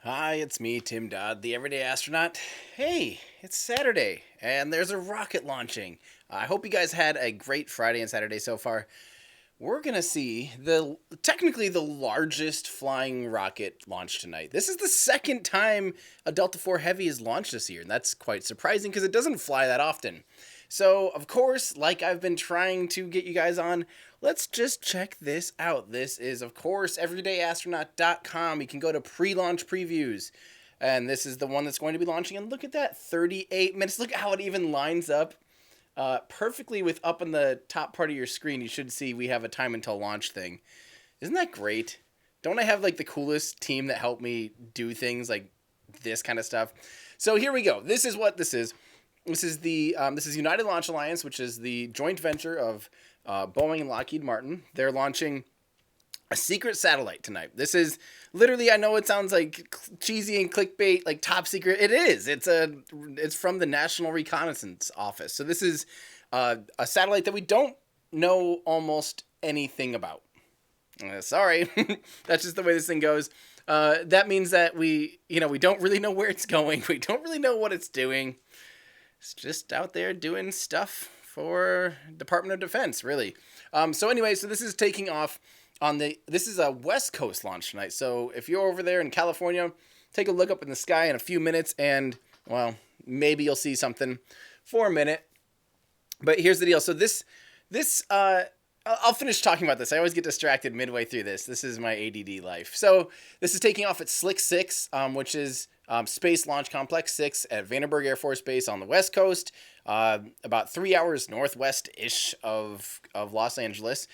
Hi, it's me, Tim Dodd, the Everyday Astronaut. Hey, it's Saturday, and there's a rocket launching. I hope you guys had a great Friday and Saturday so far. We're going to see technically the largest flying rocket launched tonight. This is the second time a Delta IV Heavy is launched this year, and that's quite surprising because it doesn't fly that often. So, of course, like I've been trying to get you guys on, let's just check this out. This is, of course, everydayastronaut.com. You can go to pre-launch previews, and this is the one that's going to be launching, and look at that, 38 minutes. Look at how it even lines up perfectly with up in the top part of your screen. You should see we have a time until launch thing. Isn't that great? Don't I have like the coolest team that helped me do things like this kind of stuff? So here we go. This is what this is. This is United Launch Alliance, which is the joint venture of Boeing and Lockheed Martin. They're launching a secret satellite tonight. This is literally, I know it sounds like cheesy and clickbait, like top secret. It is. It's from the National Reconnaissance Office. So this is a satellite that we don't know almost anything about. Sorry, that's just the way this thing goes. That means that we don't really know where it's going. We don't really know what it's doing. It's just out there doing stuff for Department of Defense, really. So this is taking off this is a West Coast launch tonight. So if you're over there in California, take a look up in the sky in a few minutes and, well, maybe you'll see something for a minute. But here's the deal. So I'll finish talking about this. I always get distracted midway through this. This is my ADD life. So this is taking off at Slick 6, which is Space Launch Complex 6 at Vandenberg Air Force Base on the West Coast, about 3 hours northwest-ish of Los Angeles.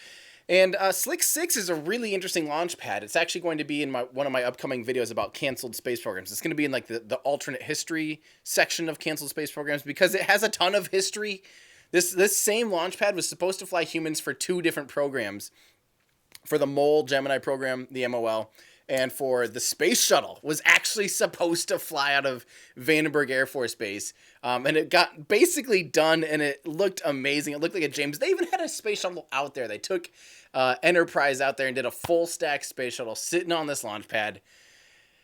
And Slick 6 is a really interesting launch pad. It's actually going to be in one of my upcoming videos about canceled space programs. It's going to be in like the alternate history section of canceled space programs because it has a ton of history. This same launch pad was supposed to fly humans for 2 different programs. For the MOL Gemini program, the MOL, and for the space shuttle was actually supposed to fly out of Vandenberg Air Force Base. And it got basically done, and it looked amazing. It looked like a James. They even had a space shuttle out there. They took Enterprise out there and did a full stack space shuttle sitting on this launch pad.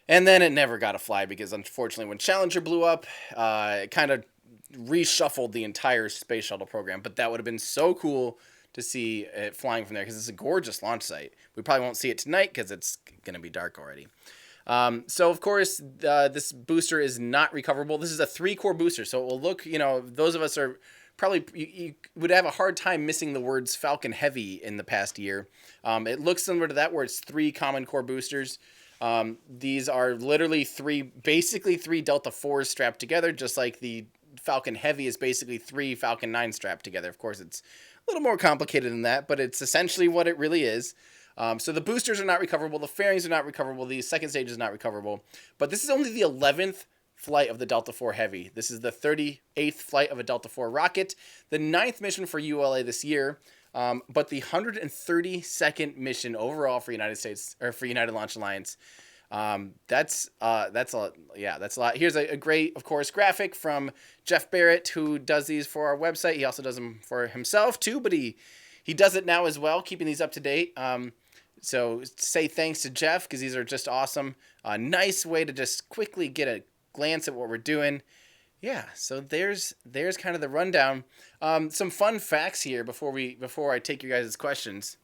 And then it never got to fly because, unfortunately, when Challenger blew up, it kind of reshuffled the entire space shuttle program. But that would have been so cool to see it flying from there because it's a gorgeous launch site. We probably won't see it tonight because it's going to be dark already. So, of course, this booster is not recoverable. This is a 3-core booster, so it will look, those of us are probably, you would have a hard time missing the words Falcon Heavy in the past year. It looks similar to that where it's 3 common core boosters. These are literally basically 3 Delta 4s strapped together, just like the Falcon Heavy is basically 3 Falcon 9 strapped together. Of course, it's a little more complicated than that, but it's essentially what it really is. So the boosters are not recoverable. The fairings are not recoverable. The second stage is not recoverable. But this is only the 11th flight of the Delta IV Heavy. This is the 38th flight of a Delta IV rocket, the 9th mission for ULA this year, but the 132nd mission overall for United States or for United Launch Alliance. That's a lot. Here's a great, of course, graphic from Jeff Barrett, who does these for our website. He also does them for himself too, but he does it now as well, keeping these up to date. So say thanks to Jeff because these are just awesome. A nice way to just quickly get a glance at what we're doing. Yeah, so there's kind of the rundown. Some fun facts here before I take you guys' questions.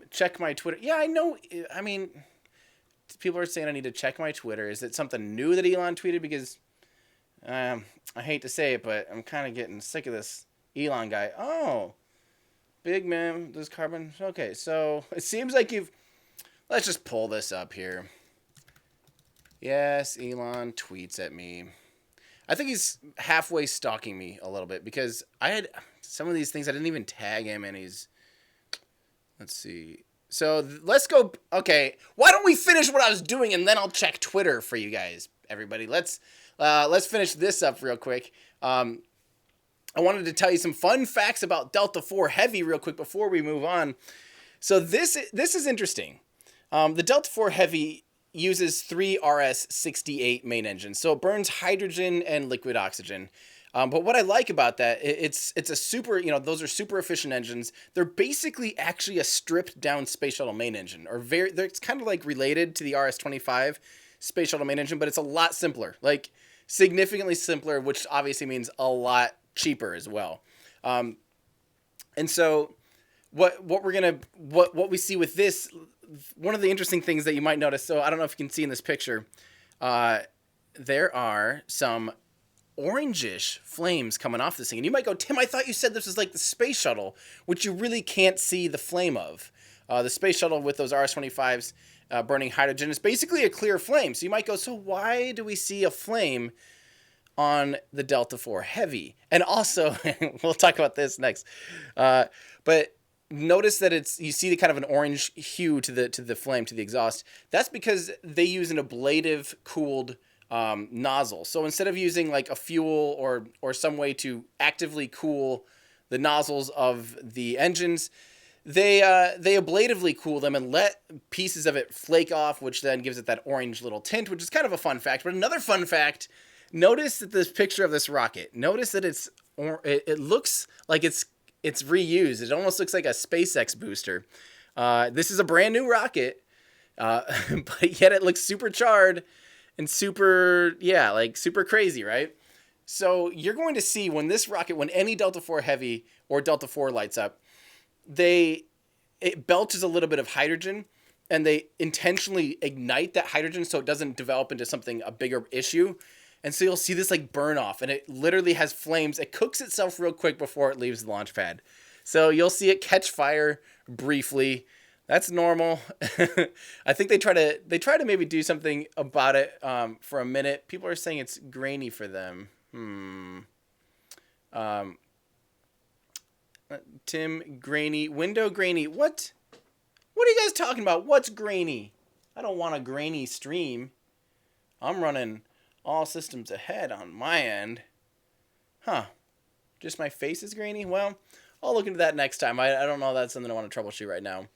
Check my Twitter. Yeah, I know. I mean, people are saying I need to check my Twitter. Is it something new that Elon tweeted? Because I hate to say it, but I'm kind of getting sick of this Elon guy. Oh, big man, does carbon. Okay, so it seems like let's just pull this up here. Yes, Elon tweets at me. I think he's halfway stalking me a little bit because I had some of these things I didn't even tag him, and let's see. So let's go. Okay, why don't we finish what I was doing and then I'll check Twitter for you guys, everybody. Let's finish this up real quick. I wanted to tell you some fun facts about Delta IV Heavy real quick before we move on. So this is interesting. The Delta IV Heavy uses 3 RS-68 main engines, so it burns hydrogen and liquid oxygen. But what I like about that, it's a super, those are super efficient engines. They're basically actually a stripped down space shuttle main engine, it's kind of like related to the RS-25 space shuttle main engine, but it's a lot simpler, like significantly simpler, which obviously means a lot cheaper as well. And so what we see with this, one of the interesting things that you might notice, so I don't know if you can see in this picture, there are some orangish flames coming off this thing. And you might go, Tim, I thought you said this was like the space shuttle, which you really can't see the flame of. The space shuttle with those RS-25s burning hydrogen is basically a clear flame. So you might go, so why do we see a flame on the Delta IV Heavy? And also, we'll talk about this next, but notice that you see the kind of an orange hue to the flame, to the exhaust. That's because they use an ablative cooled nozzle. So instead of using like a fuel or some way to actively cool the nozzles of the engines, they ablatively cool them and let pieces of it flake off, which then gives it that orange little tint, which is kind of a fun fact. But another fun fact, notice that this picture of this rocket, notice that it looks like it's reused. It almost looks like a SpaceX booster. This is a brand new rocket, but yet it looks super charred and super crazy, right? So you're going to see when any Delta IV Heavy or Delta IV lights up, it belches a little bit of hydrogen, and they intentionally ignite that hydrogen so it doesn't develop into a bigger issue. And so you'll see this like burn off, and it literally has flames. It cooks itself real quick before it leaves the launch pad. So you'll see it catch fire briefly. That's normal. I think they try to maybe do something about it for a minute. People are saying it's grainy for them. Um, Tim, grainy, window grainy. What? What are you guys talking about? What's grainy? I don't want a grainy stream. I'm running all systems ahead on my end. Huh. Just my face is grainy? Well, I'll look into that next time. I don't know if that's something I want to troubleshoot right now.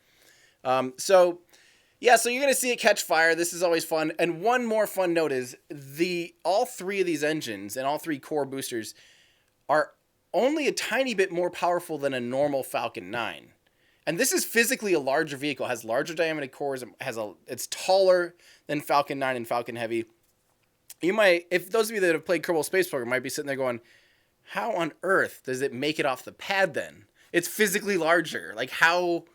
So you're going to see it catch fire. This is always fun. And one more fun note is all three of these engines and all three core boosters are only a tiny bit more powerful than a normal Falcon 9. And this is physically a larger vehicle, has larger diameter cores, it's taller than Falcon 9 and Falcon Heavy. You might, if those of you that have played Kerbal Space Program might be sitting there going, how on earth does it make it off the pad then? It's physically larger. Like how,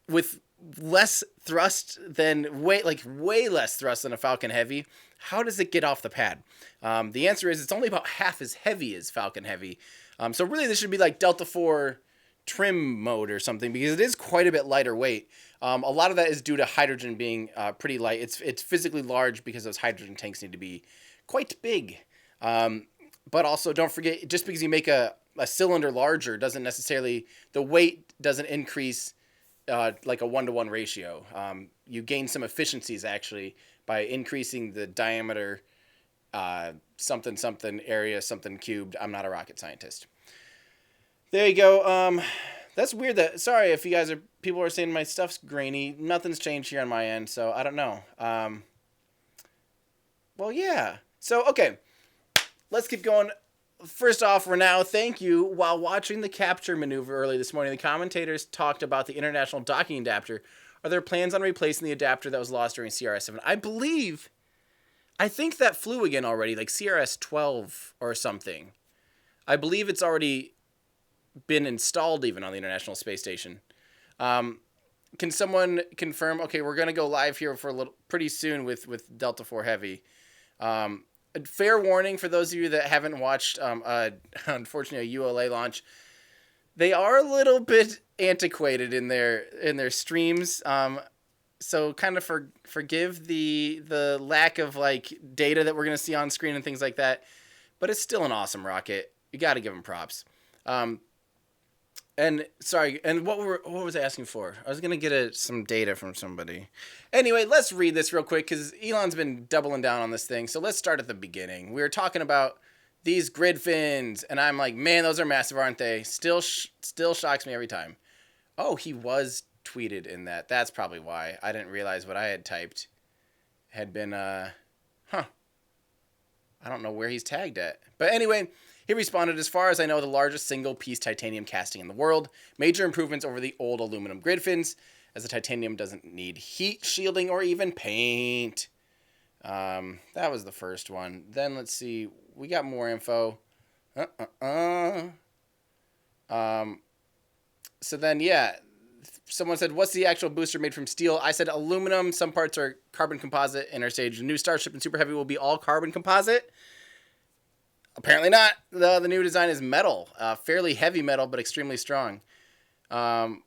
with less thrust than, way less thrust than a Falcon Heavy, how does it get off the pad? The answer is it's only about half as heavy as Falcon Heavy. So really this should be like Delta 4 trim mode or something, because it is quite a bit lighter weight. A lot of that is due to hydrogen being pretty light. It's physically large because those hydrogen tanks need to be quite big. But also don't forget, just because you make a cylinder larger doesn't necessarily, the weight doesn't increase like a 1-to-1 ratio. You gain some efficiencies actually by increasing the diameter something area something cubed. I'm not a rocket scientist. There you go. That's weird. Sorry if you guys people are saying my stuff's grainy. Nothing's changed here on my end, so I don't know. Well, yeah. So, okay. Let's keep going. First off, Renau, thank you. While watching the capture maneuver early this morning, the commentators talked about the international docking adapter. Are there plans on replacing the adapter that was lost during CRS-7? I think that flew again already, like CRS-12 or something. I believe it's already been installed even on the International Space Station. Can someone confirm? Okay, we're going to go live here for pretty soon with Delta 4 Heavy. Fair warning for those of you that haven't watched, unfortunately, a ULA launch. They are a little bit antiquated in their streams. So kind of forgive the lack of like data that we're going to see on screen and things like that. But it's still an awesome rocket. You got to give them props. And sorry, and what was I asking for? I was going to get some data from somebody. Anyway, let's read this real quick because Elon's been doubling down on this thing. So let's start at the beginning. We were talking about these grid fins, and I'm like, man, those are massive, aren't they? Still shocks me every time. Oh, he was tweeted in that. That's probably why. I didn't realize what I had typed had been, I don't know where he's tagged at. But anyway, he responded, as far as I know, the largest single-piece titanium casting in the world. Major improvements over the old aluminum grid fins, as the titanium doesn't need heat shielding or even paint. That was the first one. Then let's see. We got more info. So then, yeah. Someone said, what's the actual booster made from steel? I said aluminum. Some parts are carbon composite. Interstage. The new Starship and Super Heavy will be all carbon composite. Apparently not. The new design is metal. Fairly heavy metal, but extremely strong. Oh,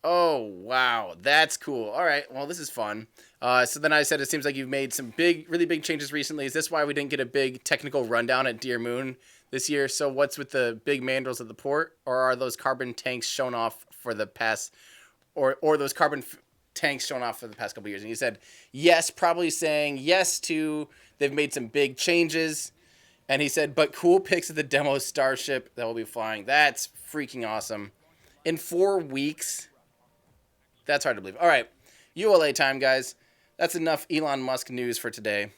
wow. That's cool. All right. Well, this is fun. So then I said, it seems like you've made some really big changes recently. Is this why we didn't get a big technical rundown at Dear Moon this year? So what's with the big mandrels at the port? Or are those carbon tanks shown off for the past, or those carbon tanks shown off for the past couple years? And he said, yes, probably saying yes to, they've made some big changes. And he said, but cool pics of the demo Starship that will be flying. That's freaking awesome. In 4 weeks. That's hard to believe. All right. ULA time, guys. That's enough Elon Musk news for today.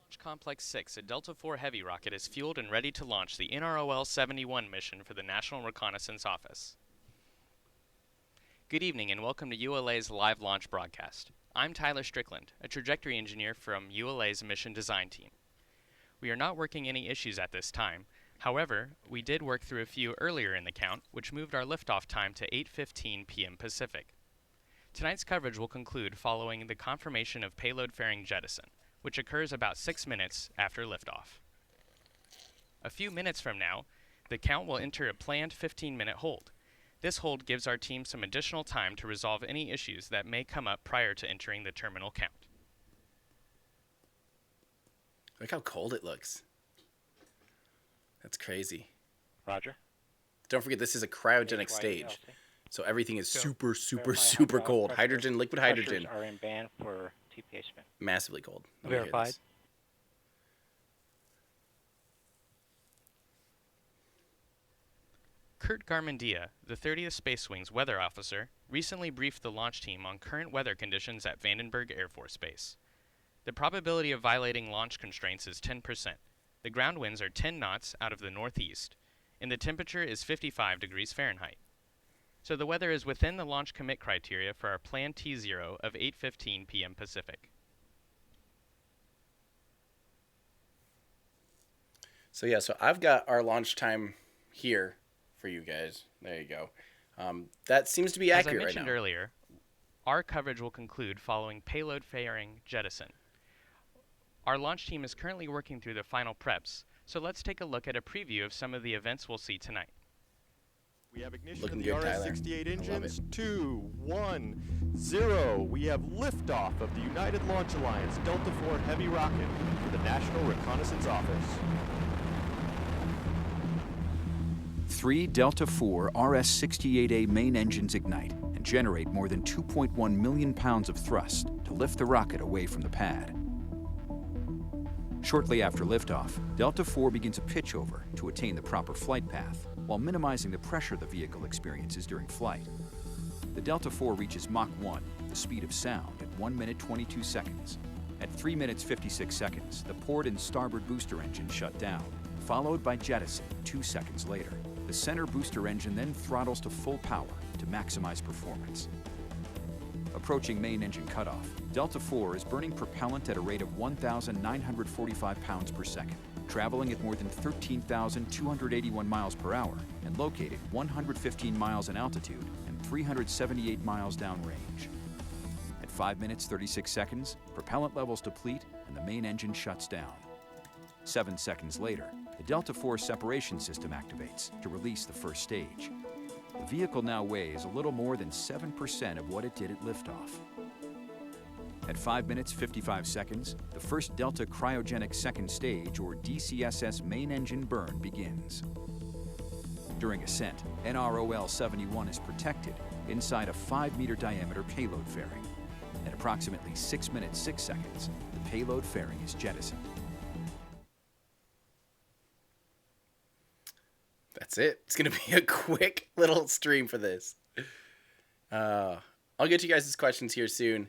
Launch Complex 6, a Delta 4 Heavy rocket, is fueled and ready to launch the NROL 71 mission for the National Reconnaissance Office. Good evening and welcome to ULA's live launch broadcast. I'm Tyler Strickland, a trajectory engineer from ULA's mission design team. We are not working any issues at this time. However, we did work through a few earlier in the count, which moved our liftoff time to 8:15 p.m. Pacific. Tonight's coverage will conclude following the confirmation of payload fairing jettison, which occurs about 6 minutes after liftoff. A few minutes from now, the count will enter a planned 15-minute hold. This hold gives our team some additional time to resolve any issues that may come up prior to entering the terminal count. Look how cold it looks. That's crazy. Roger. Don't forget, this is a cryogenic stage. So everything is super cold. Hydrogen, liquid hydrogen. Are in band for TPA spin. Massively cold. Let me hear Verified. this. Kurt Garmendia, the 30th Space Wing's weather officer, recently briefed the launch team on current weather conditions at Vandenberg Air Force Base. The probability of violating launch constraints is 10%. The ground winds are 10 knots out of the northeast, and the temperature is 55 degrees Fahrenheit. So the weather is within the launch commit criteria for our planned T0 of 8:15 p.m. Pacific. So yeah, so I've got our launch time here for you guys. There you go. That seems to be accurate right now. As I mentioned earlier, our coverage will conclude following payload fairing jettison. Our launch team is currently working through the final preps, so let's take a look at a preview of some of the events we'll see tonight. We have ignition Looking of the good, Tyler. RS-68 I love engines. it. 2, 1, 0. We have liftoff of the United Launch Alliance Delta IV Heavy rocket for the National Reconnaissance Office. 3 Delta IV RS-68A main engines ignite and generate more than 2.1 million pounds of thrust to lift the rocket away from the pad. Shortly after liftoff, Delta IV begins a pitch over to attain the proper flight path while minimizing the pressure the vehicle experiences during flight. The Delta IV reaches Mach 1, the speed of sound, at 1 minute 22 seconds. At 3 minutes 56 seconds, the port and starboard booster engines shut down, followed by jettison 2 seconds later. The center booster engine then throttles to full power to maximize performance. Approaching main engine cutoff, Delta IV is burning propellant at a rate of 1,945 pounds per second, traveling at more than 13,281 miles per hour and located 115 miles in altitude and 378 miles downrange. At 5 minutes 36 seconds, propellant levels deplete and the main engine shuts down. 7 seconds later, the Delta IV separation system activates to release the first stage. The vehicle now weighs a little more than 7% of what it did at liftoff. At 5 minutes 55 seconds, the first Delta Cryogenic Second Stage, or DCSS, main engine burn begins. During ascent, NROL 71 is protected inside a 5-meter diameter payload fairing. At approximately 6 minutes 6 seconds, the payload fairing is jettisoned. That's it. It's going to be a quick little stream for this. I'll get to you guys' questions here soon.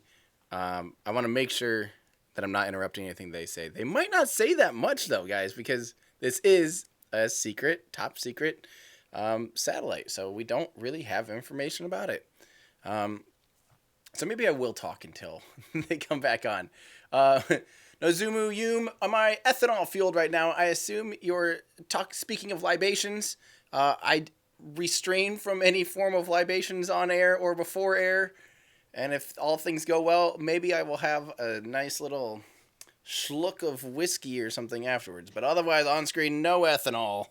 I want to make sure that I'm not interrupting anything they say. They might not say that much, though, guys, because this is a secret, top secret satellite. So we don't really have information about it. So maybe I will talk until they come back on. Nozumu Yum, am I ethanol fueled right now? I assume you're speaking of libations. I restrain from any form of libations on air or before air. And if all things go well, maybe I will have a nice little schluck of whiskey or something afterwards. But otherwise, on screen, no ethanol.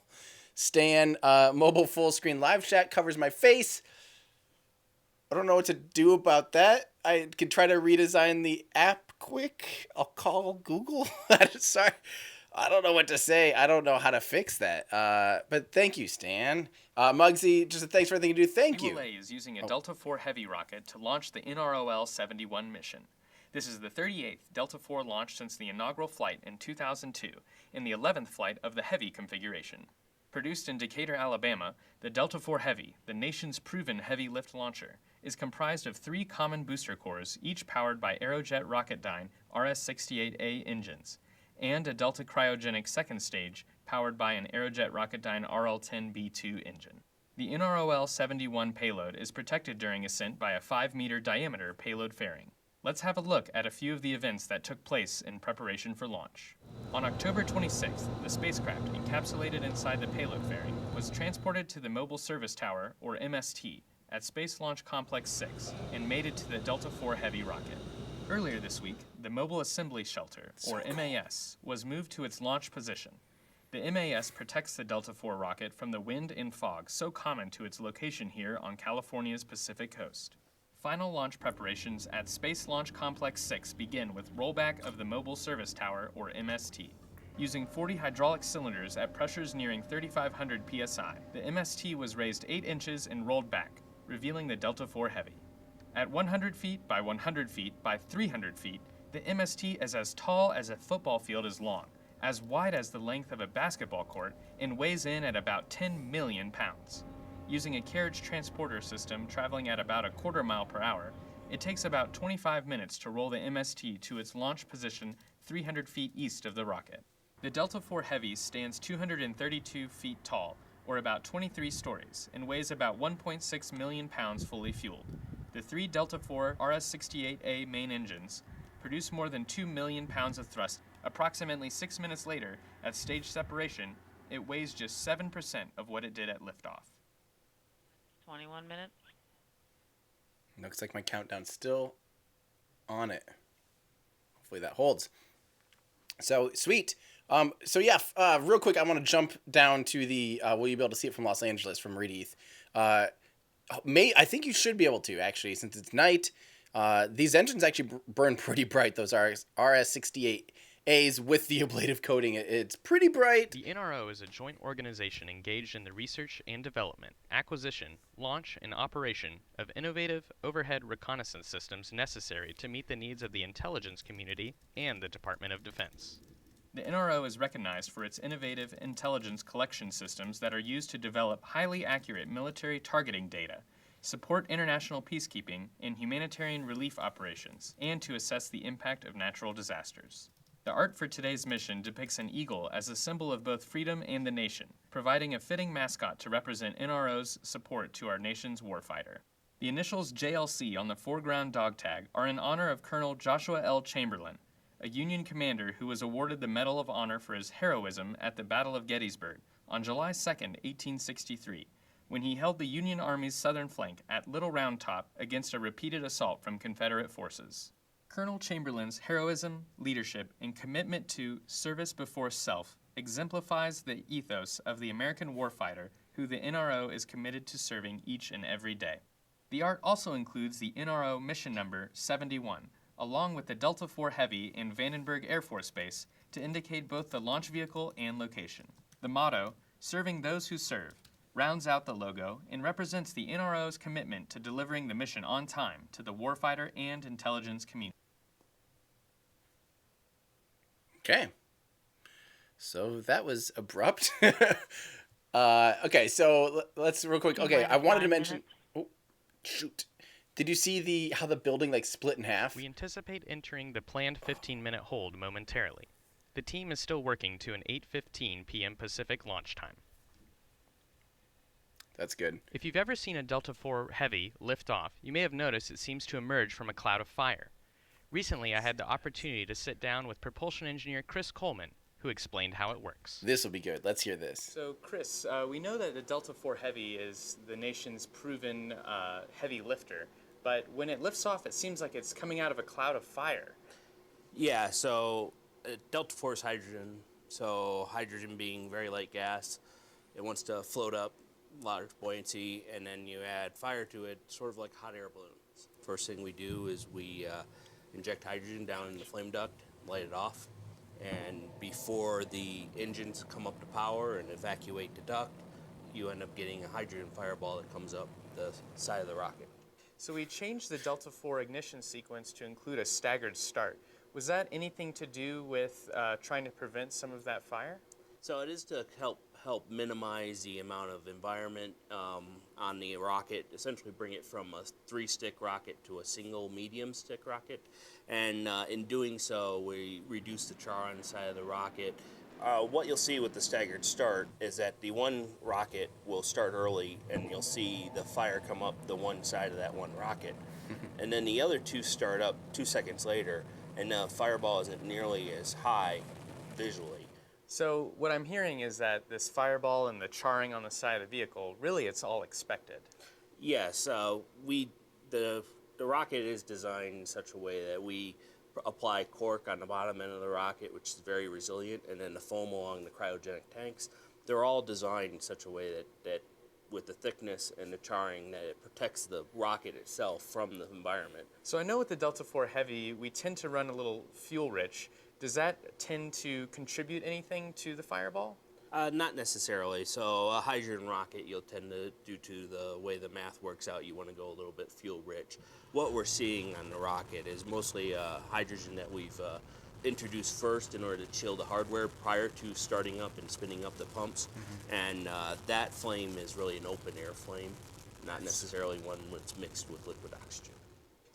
Stan, mobile full screen live chat covers my face. I don't know what to do about that. I could try to redesign the app quick. I'll call Google. Sorry. I don't know what to say. I don't know how to fix that. But thank you, Stan. Muggsy, just a thanks for everything you do. Thank you. ULA is using a Delta IV Heavy rocket to launch the NROL 71 mission. This is the 38th Delta IV launch since the inaugural flight in 2002 and the 11th flight of the Heavy configuration. Produced in Decatur, Alabama, the Delta IV Heavy, the nation's proven heavy lift launcher, is comprised of 3 common booster cores, each powered by Aerojet Rocketdyne RS-68A engines, and a Delta Cryogenic Second Stage powered by an Aerojet Rocketdyne RL-10B2 engine. The NROL 71 payload is protected during ascent by a 5-meter diameter payload fairing. Let's have a look at a few of the events that took place in preparation for launch. On October 26th, the spacecraft, encapsulated inside the payload fairing, was transported to the Mobile Service Tower, or MST, at Space Launch Complex 6 and mated to the Delta IV Heavy rocket. Earlier this week, the Mobile Assembly Shelter, or MAS, was moved to its launch position. The MAS protects the Delta IV rocket from the wind and fog so common to its location here on California's Pacific coast. Final launch preparations at Space Launch Complex 6 begin with rollback of the Mobile Service Tower, or MST. Using 40 hydraulic cylinders at pressures nearing 3,500 psi, the MST was raised 8 inches and rolled back, revealing the Delta IV Heavy. At 100 feet by 100 feet by 300 feet, the MST is as tall as a football field is long, as wide as the length of a basketball court, and weighs in at about 10 million pounds. Using a carriage transporter system traveling at about a quarter mile per hour, it takes about 25 minutes to roll the MST to its launch position 300 feet east of the rocket. The Delta IV Heavy stands 232 feet tall, or about 23 stories, and weighs about 1.6 million pounds fully fueled. The 3 Delta IV RS-68A main engines produce more than 2 million pounds of thrust. Approximately 6 minutes later, at stage separation, it weighs just 7% of what it did at liftoff. 21 minutes. Looks like my countdown's still on it. Hopefully that holds. So, sweet. Real quick, I want to jump down to the, will you be able to see it from Los Angeles, from Reed Heath? I think you should be able to, actually, since it's night. These engines actually burn pretty bright, those RS-68As with the ablative coating. It's pretty bright. The NRO is a joint organization engaged in the research and development, acquisition, launch, and operation of innovative overhead reconnaissance systems necessary to meet the needs of the intelligence community and the Department of Defense. The NRO is recognized for its innovative intelligence collection systems that are used to develop highly accurate military targeting data, support international peacekeeping and humanitarian relief operations, and to assess the impact of natural disasters. The art for today's mission depicts an eagle as a symbol of both freedom and the nation, providing a fitting mascot to represent NRO's support to our nation's warfighter. The initials JLC on the foreground dog tag are in honor of Colonel Joshua L. Chamberlain, a Union commander who was awarded the Medal of Honor for his heroism at the Battle of Gettysburg on July 2, 1863, when he held the Union Army's southern flank at Little Round Top against a repeated assault from Confederate forces. Colonel Chamberlain's heroism, leadership, and commitment to service before self exemplifies the ethos of the American warfighter who the NRO is committed to serving each and every day. The art also includes the NRO mission number 71, along with the Delta IV Heavy and Vandenberg Air Force Base to indicate both the launch vehicle and location. The motto, "Serving Those Who Serve," rounds out the logo and represents the NRO's commitment to delivering the mission on time to the warfighter and intelligence community. Okay. So that was abrupt. Okay, so let's real quick. Okay, I wanted to mention... Oh, shoot. Did you see how the building split in half? We anticipate entering the planned 15-minute hold momentarily. The team is still working to an 8:15 p.m. Pacific launch time. That's good. If you've ever seen a Delta IV Heavy lift off, you may have noticed it seems to emerge from a cloud of fire. Recently, I had the opportunity to sit down with propulsion engineer Chris Coleman, who explained how it works. This will be good. Let's hear this. So, Chris, we know that the Delta IV Heavy is the nation's proven heavy lifter, but when it lifts off, it seems like it's coming out of a cloud of fire. Yeah, so Delta IV is hydrogen, so hydrogen being very light gas, it wants to float up, large buoyancy, and then you add fire to it, sort of like hot air balloons. First thing we do is we inject hydrogen down in the flame duct, light it off, and before the engines come up to power and evacuate the duct, you end up getting a hydrogen fireball that comes up the side of the rocket. So we changed the Delta IV ignition sequence to include a staggered start. Was that anything to do with trying to prevent some of that fire? So it is to help minimize the amount of environment on the rocket, essentially bring it from a 3-stick rocket to a single medium stick rocket. And in doing so, we reduce the char on the side of the rocket. What you'll see with the staggered start is that the one rocket will start early and you'll see the fire come up the one side of that one rocket. And then the other two start up 2 seconds later, and the fireball isn't nearly as high visually. So what I'm hearing is that this fireball and the charring on the side of the vehicle, really it's all expected. Yes, the rocket is designed in such a way that we apply cork on the bottom end of the rocket, which is very resilient, and then the foam along the cryogenic tanks. They're all designed in such a way that with the thickness and the charring, that it protects the rocket itself from the environment. So I know with the Delta IV Heavy, we tend to run a little fuel-rich. Does that tend to contribute anything to the fireball? Not necessarily. So a hydrogen rocket, you'll tend to, due to the way the math works out, you want to go a little bit fuel-rich. What we're seeing on the rocket is mostly hydrogen that we've introduced first in order to chill the hardware prior to starting up and spinning up the pumps. And that flame is really an open-air flame, not necessarily one that's mixed with liquid oxygen.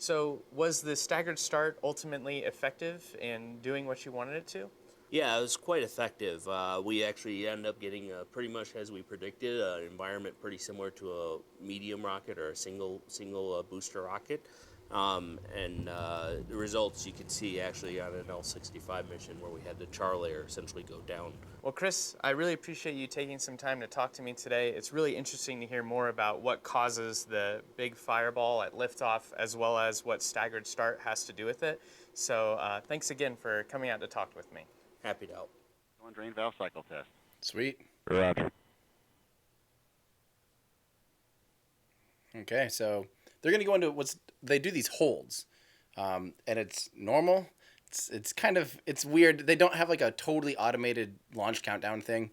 So was the staggered start ultimately effective in doing what you wanted it to? Yeah, it was quite effective. We actually ended up getting pretty much as we predicted, an environment pretty similar to a medium rocket or a single booster rocket. The results you could see actually on an L-65 mission where we had the char layer essentially go down. Well, Chris, I really appreciate you taking some time to talk to me today. It's really interesting to hear more about what causes the big fireball at liftoff, as well as what staggered start has to do with it. So thanks again for coming out to talk with me. Happy to help. One drain valve cycle test. Sweet. Roger. Okay, so they're going to go into they do these holds, and it's normal. It's weird. They don't have like a totally automated launch countdown thing,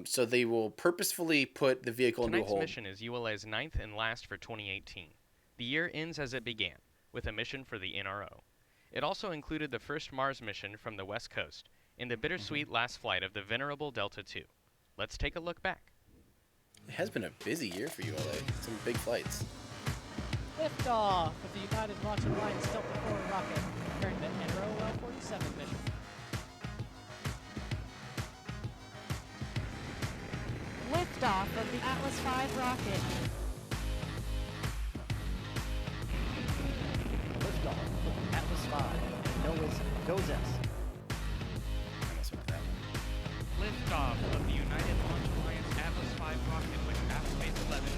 so they will purposefully put the vehicle into a hold. Tonight's mission is ULA's 9th and last for 2018. The year ends as it began, with a mission for the NRO. It also included the first Mars mission from the West Coast and the bittersweet last flight of the venerable Delta II. Let's take a look back. It has been a busy year for ULA. Some big flights. Liftoff of the United Launch Alliance Delta IV rocket during the NROL 47 mission. Liftoff of the Atlas V rocket. Liftoff of the Atlas V. Goes S. I messed with that one. Liftoff of the United Launch Alliance Atlas V rocket with Space 11.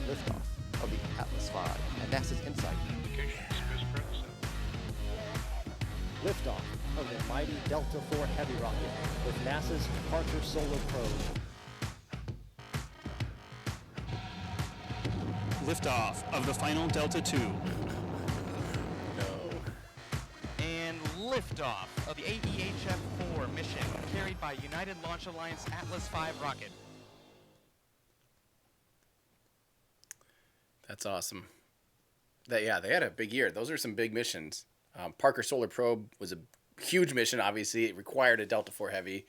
Liftoff of the Atlas V and NASA's InSight. Liftoff of the mighty Delta IV Heavy rocket with NASA's Parker Solar Probe. Liftoff of the final Delta II. And liftoff of the AEHF-4 mission carried by United Launch Alliance Atlas V rocket. That's awesome. They had a big year. Those are some big missions. Parker Solar Probe was a huge mission. Obviously, it required a Delta IV Heavy.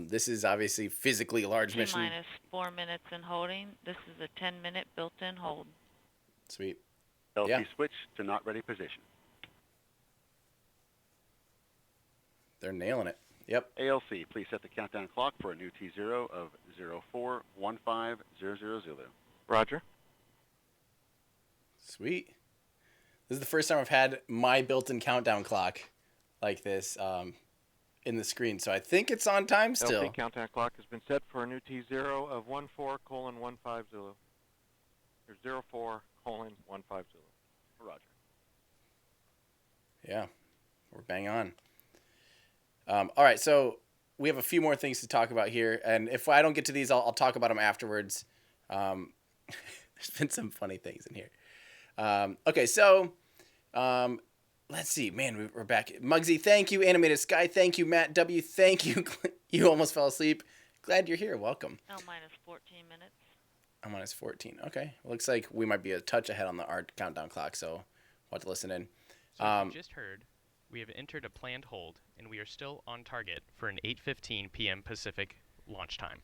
This is obviously physically a large mission. T-minus 4 minutes in holding. This is a 10-minute built-in hold. Sweet. LC Yeah. switch to not ready position. They're nailing it. Yep. ALC, please set the countdown clock for a new T0 of 041500 Zulu. Roger. Sweet. This is the first time I've had my built-in countdown clock like this in the screen, so I think it's on time still. LC countdown clock has been set for a new T0 of 14:15 Zulu. Or 04:15 Zulu. Roger. Yeah, we're bang on. All right, so we have a few more things to talk about here, and if I don't get to these, I'll talk about them afterwards. There's been some funny things in here. Okay, so let's see. Man, we're back. Muggsy, thank you. Animated Sky, thank you. Matt W, thank you. You almost fell asleep. Glad you're here. Welcome. minus 14 minutes. I'm minus 14. Okay. Looks like we might be a touch ahead on the art countdown clock, so we'll have to listen in. So as you just heard, we have entered a planned hold, and we are still on target for an 8:15 p.m. Pacific launch time.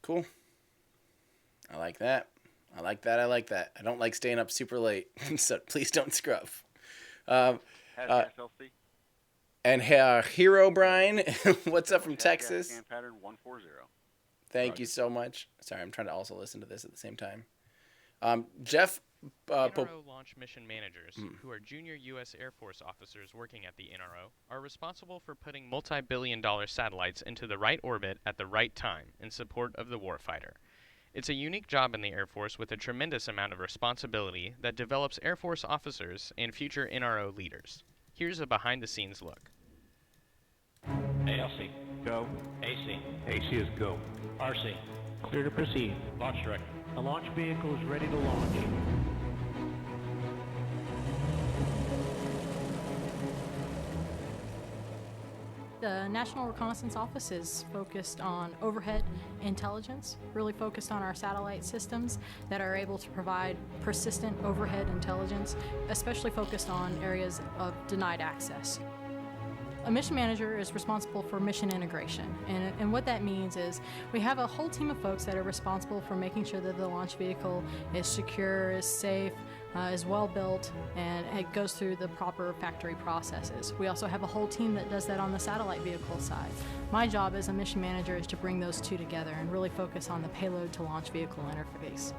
Cool. I like that. I like that. I don't like staying up super late, so please don't scruff. LC. And Hero Brian, what's up from Texas? Scan pattern 140. Thank you so much. Sorry, I'm trying to also listen to this at the same time. Jeff. NRO launch mission managers, who are junior U.S. Air Force officers working at the NRO, are responsible for putting multi-billion-dollar satellites into the right orbit at the right time in support of the warfighter. It's a unique job in the Air Force with a tremendous amount of responsibility that develops Air Force officers and future NRO leaders. Here's a behind-the-scenes look. ALC. Go. AC. AC is go. RC. Clear to proceed. Launch director. The launch vehicle is ready to launch. The National Reconnaissance Office is focused on overhead intelligence, really focused on our satellite systems that are able to provide persistent overhead intelligence, especially focused on areas of denied access. A mission manager is responsible for mission integration, and what that means is we have a whole team of folks that are responsible for making sure that the launch vehicle is secure, is safe, is well built, and it goes through the proper factory processes. We also have a whole team that does that on the satellite vehicle side. My job as a mission manager is to bring those two together and really focus on the payload to launch vehicle interface.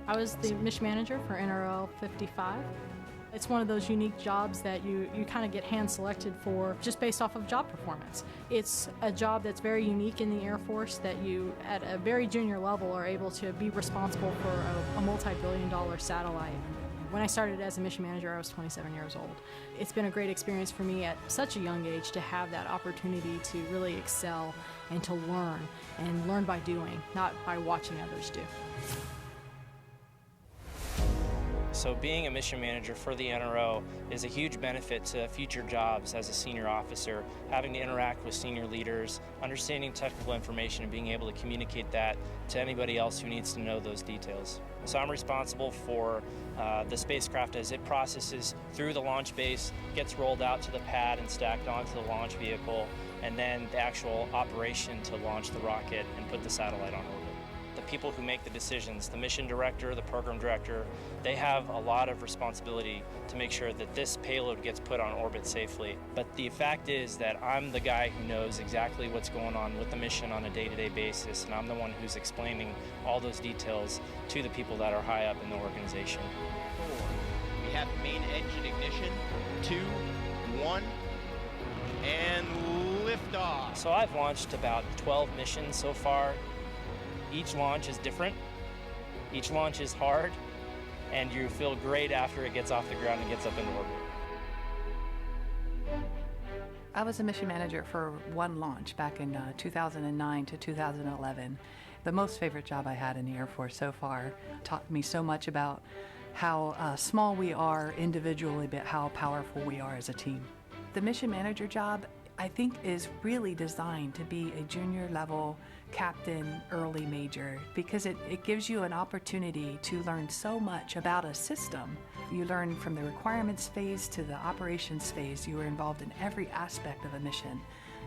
I was the mission manager for NROL 55. It's one of those unique jobs that you kind of get hand-selected for just based off of job performance. It's a job that's very unique in the Air Force that you, at a very junior level, are able to be responsible for a multi-billion-dollar satellite. When I started as a mission manager, I was 27 years old. It's been a great experience for me at such a young age to have that opportunity to really excel and to learn by doing, not by watching others do. So being a mission manager for the NRO is a huge benefit to future jobs as a senior officer, having to interact with senior leaders, understanding technical information and being able to communicate that to anybody else who needs to know those details. So I'm responsible for the spacecraft as it processes through the launch base, gets rolled out to the pad and stacked onto the launch vehicle, and then the actual operation to launch the rocket and put the satellite on orbit. The people who make the decisions, the mission director, the program director, they have a lot of responsibility to make sure that this payload gets put on orbit safely. But the fact is that I'm the guy who knows exactly what's going on with the mission on a day-to-day basis, and I'm the one who's explaining all those details to the people that are high up in the organization. 4. We have main engine ignition. 2, 1, and liftoff. So I've launched about 12 missions so far. Each launch is different, each launch is hard, and you feel great after it gets off the ground and gets up into orbit. I was a mission manager for one launch back in 2009 to 2011. The most favorite job I had in the Air Force so far. Taught me so much about how small we are individually, but how powerful we are as a team. The mission manager job, I think, is really designed to be a junior level captain, early major, because it gives you an opportunity to learn so much about a system. You learn from the requirements phase to the operations phase. You are involved in every aspect of a mission,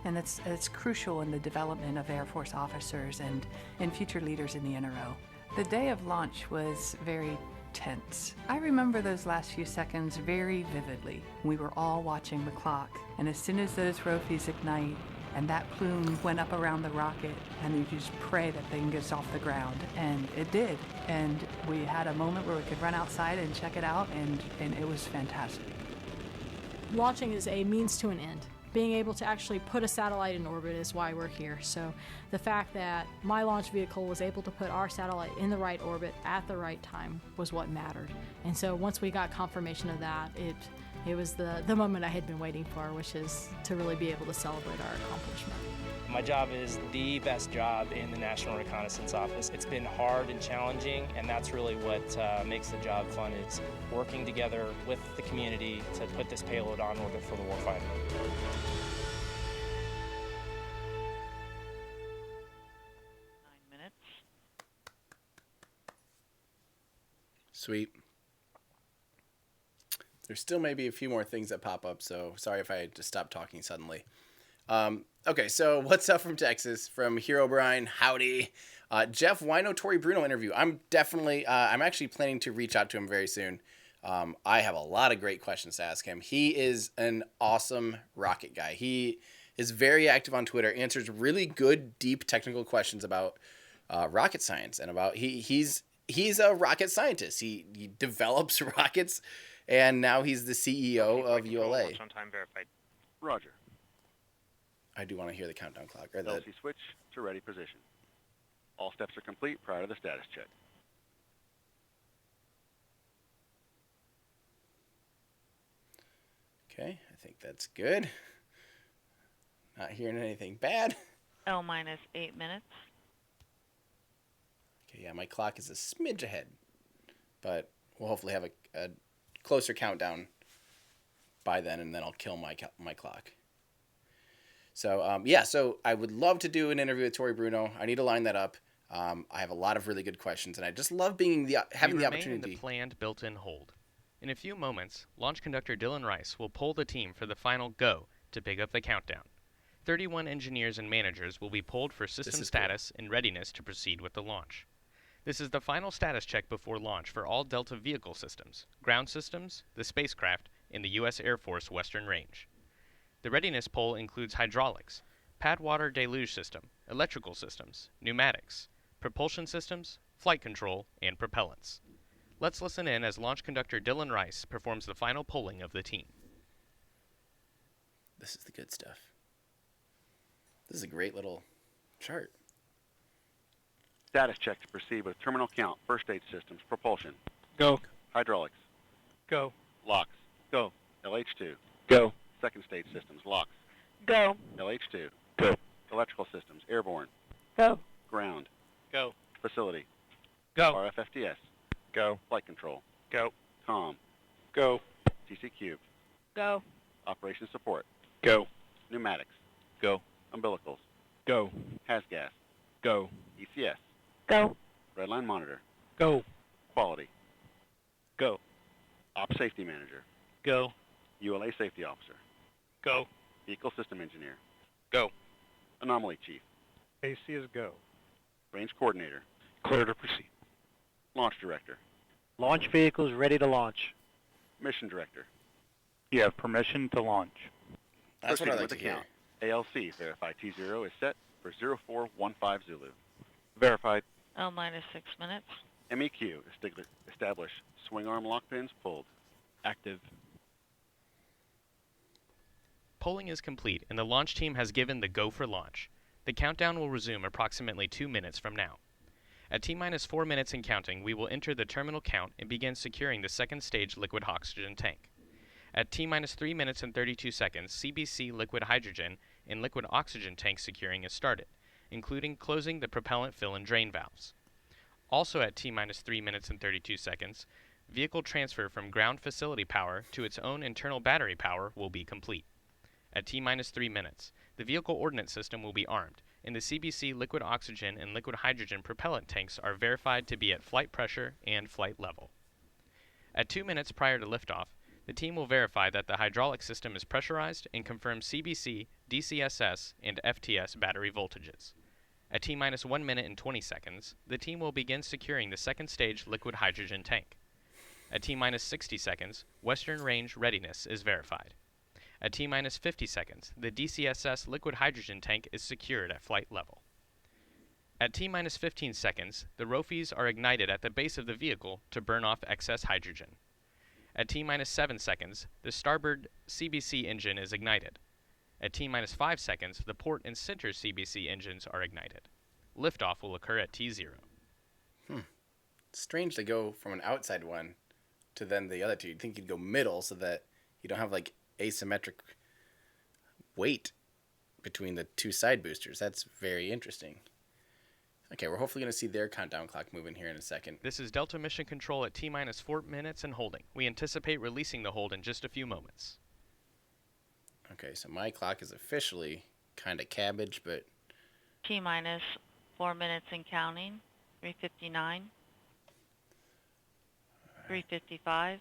and it's crucial in the development of Air Force officers and future leaders in the NRO. The day of launch was very tense. I remember those last few seconds very vividly. We were all watching the clock, and as soon as those rofies ignite and that plume went up around the rocket, and you just pray that thing gets off the ground, and it did. And we had a moment where we could run outside and check it out, and it was fantastic. Launching is a means to an end. Being able to actually put a satellite in orbit is why we're here. So the fact that my launch vehicle was able to put our satellite in the right orbit at the right time was what mattered. And so once we got confirmation of that, it was the moment I had been waiting for, which is to really be able to celebrate our accomplishment. My job is the best job in the National Reconnaissance Office. It's been hard and challenging, and that's really what makes the job fun. It's working together with the community to put this payload on orbit for the warfighter. 9 minutes. Sweet. There still may be a few more things that pop up, so sorry if I just stopped talking suddenly. Okay, so what's up from Texas? From Hero Brian, howdy. Jeff Wino, Tori Bruno interview. I'm actually planning to reach out to him very soon. I have a lot of great questions to ask him. He is an awesome rocket guy. He is very active on Twitter, answers really good, deep technical questions about rocket science, and about he's a rocket scientist. He develops rockets, and now he's the CEO of ULA. On time verified. Roger. I do want to hear the countdown clock. Or LC switch to ready position. All steps are complete prior to the status check. Okay, I think that's good. Not hearing anything bad. L minus 8 minutes. Okay, yeah, my clock is a smidge ahead, but we'll hopefully have a closer countdown by then, and then I'll kill my clock. So, so I would love to do an interview with Tori Bruno. I need to line that up. I have a lot of really good questions, and I just love having the opportunity. In the planned built-in hold. In a few moments, launch conductor Dylan Rice will pull the team for the final go to pick up the countdown. 31 engineers and managers will be pulled for system status and readiness to proceed with the launch. This is the final status check before launch for all Delta vehicle systems, ground systems, the spacecraft, and the US Air Force Western Range. The readiness poll includes hydraulics, pad water deluge system, electrical systems, pneumatics, propulsion systems, flight control, and propellants. Let's listen in as launch conductor Dylan Rice performs the final polling of the team. This is the good stuff. This is a great little chart. Status check to proceed with terminal count, first stage systems, propulsion. Go. Hydraulics. Go. Locks. Go. LH2. Go. Second stage systems, locks. Go. LH2. Go. Electrical systems, airborne. Go. Ground. Go. Facility. Go. RFFTS. Go. Flight control. Go. COM. Go. TC cubed. Go. Operation support. Go. Pneumatics. Go. Umbilicals. Go. HASGAS. Go. ECS. Go. Redline monitor. Go. Quality. Go. Ops safety manager. Go. ULA safety officer. Go. Vehicle system engineer. Go. Anomaly chief. AC is go. Range coordinator. Clear to proceed. Launch director. Launch vehicles ready to launch. Mission director. You have permission to launch. That's what I Proceeding like with to the hear. count. ALC verify T0 is set for 0415 Zulu. Verified. L minus 6 minutes. MEQ establish swing arm lock pins pulled. Active. Polling is complete, and the launch team has given the go for launch. The countdown will resume approximately 2 minutes from now. At T-minus 4 minutes and counting, we will enter the terminal count and begin securing the second stage liquid oxygen tank. At T-minus 3 minutes and 32 seconds, CBC liquid hydrogen and liquid oxygen tank securing is started, including closing the propellant fill and drain valves. Also at T-minus 3 minutes and 32 seconds, vehicle transfer from ground facility power to its own internal battery power will be complete. At T-minus 3 minutes, the vehicle ordnance system will be armed, and the CBC liquid oxygen and liquid hydrogen propellant tanks are verified to be at flight pressure and flight level. At 2 minutes prior to liftoff, the team will verify that the hydraulic system is pressurized and confirm CBC, DCSS, and FTS battery voltages. At T-minus 1 minute and 20 seconds, the team will begin securing the second stage liquid hydrogen tank. At T-minus 60 seconds, Western Range readiness is verified. At T-minus 50 seconds, the DCSS liquid hydrogen tank is secured at flight level. At T-minus 15 seconds, the ROFIs are ignited at the base of the vehicle to burn off excess hydrogen. At T-minus 7 seconds, the starboard CBC engine is ignited. At T-minus 5 seconds, the port and center CBC engines are ignited. Liftoff will occur at T0. Strange to go from an outside one to then the other two. You'd think you'd go middle so that you don't have like asymmetric weight between the two side boosters. That's very interesting. Okay, we're hopefully going to see their countdown clock moving here in a second. This is Delta Mission Control at T-minus 4 minutes and holding. We anticipate releasing the hold in just a few moments. Okay, so my clock is officially kind of cabbage, but... T-minus 4 minutes and counting. 3:59. 3:55.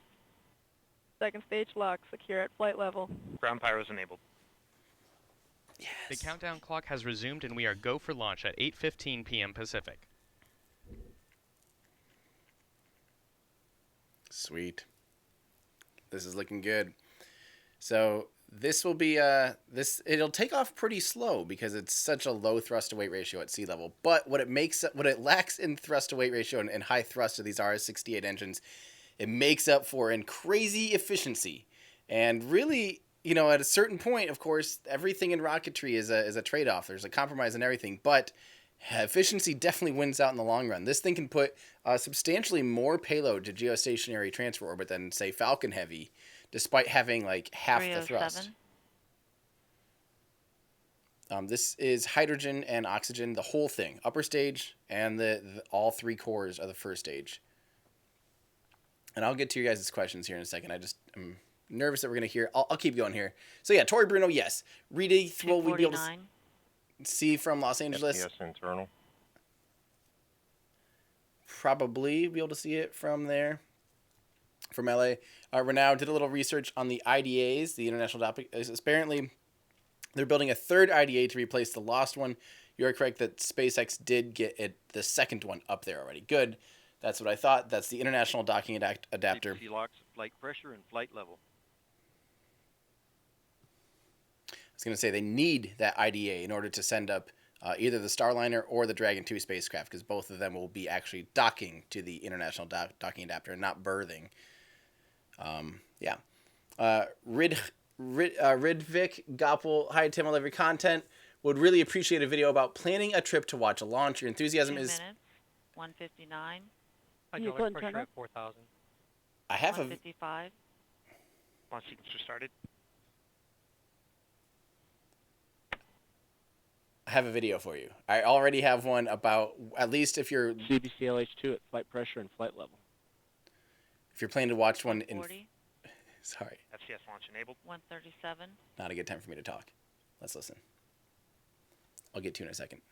Second stage lock, secure at flight level. Ground pyros enabled. Yes. The countdown clock has resumed and we are go for launch at 8:15 p.m. Pacific. Sweet. This is looking good. So this will be it'll take off pretty slow because it's such a low thrust to weight ratio at sea level. But what it lacks in thrust to weight ratio and high thrust of these RS-68 engines, it makes up for in crazy efficiency. And really, you know, at a certain point, of course, everything in rocketry is a trade-off. There's a compromise in everything. But Efficiency definitely wins out in the long run. This thing can put substantially more payload to geostationary transfer orbit than, say, Falcon Heavy, despite having like half the thrust. This is hydrogen and oxygen, the whole thing, upper stage, and the all 3 cores of the first stage. And I'll get to your guys' questions here in a second. I'm nervous that we're going to hear. I'll keep going here. So yeah, Tori Bruno, yes. Reedy, will we be able to see from Los Angeles? Yes, internal. Probably be able to see it from there, from LA. Renau did a little research on the IDAs, the International apparently, they're building a third IDA to replace the lost one. You're correct that SpaceX did get the second one up there already. Good. That's what I thought. That's the International Docking Adapter. She locks flight pressure and flight level. I was going to say they need that IDA in order to send up either the Starliner or the Dragon 2 spacecraft, because both of them will be actually docking to the International Docking Adapter and not berthing. Yeah. Ridvik Goppel, hi Tim, I love your content. Would really appreciate a video about planning a trip to watch a launch. Your enthusiasm 2 is... minutes, 159. Hydraulic pressure at 4,000. I have 155. Launch sequence started. I have a video for you. I already have one about, at least if you're... CBCLH2 at flight pressure and flight level. If you're planning to watch one in... 40. Sorry. FCS launch enabled. 137. Not a good time for me to talk. Let's listen. I'll get to you in a second.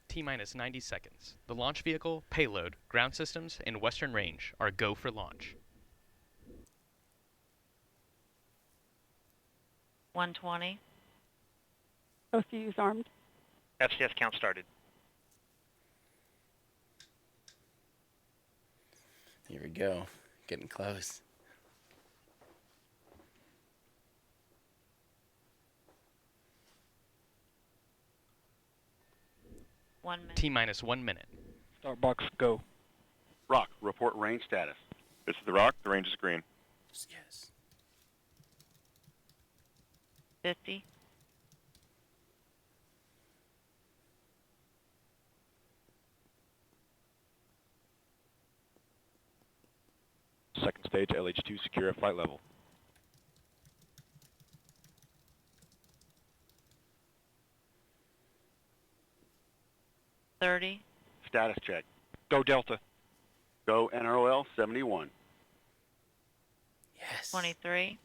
T-minus 90 seconds. The launch vehicle, payload, ground systems, and Western Range are go for launch. 120. OCU's armed. FCS count started. Here we go. Getting close. T-minus 1 minute. Start box, go. Rock, report range status. This is the Rock. The range is green. Yes. 50. Second stage, LH2 secure at flight level. 30. Status check. Go Delta. Go NROL 71. Yes. 23.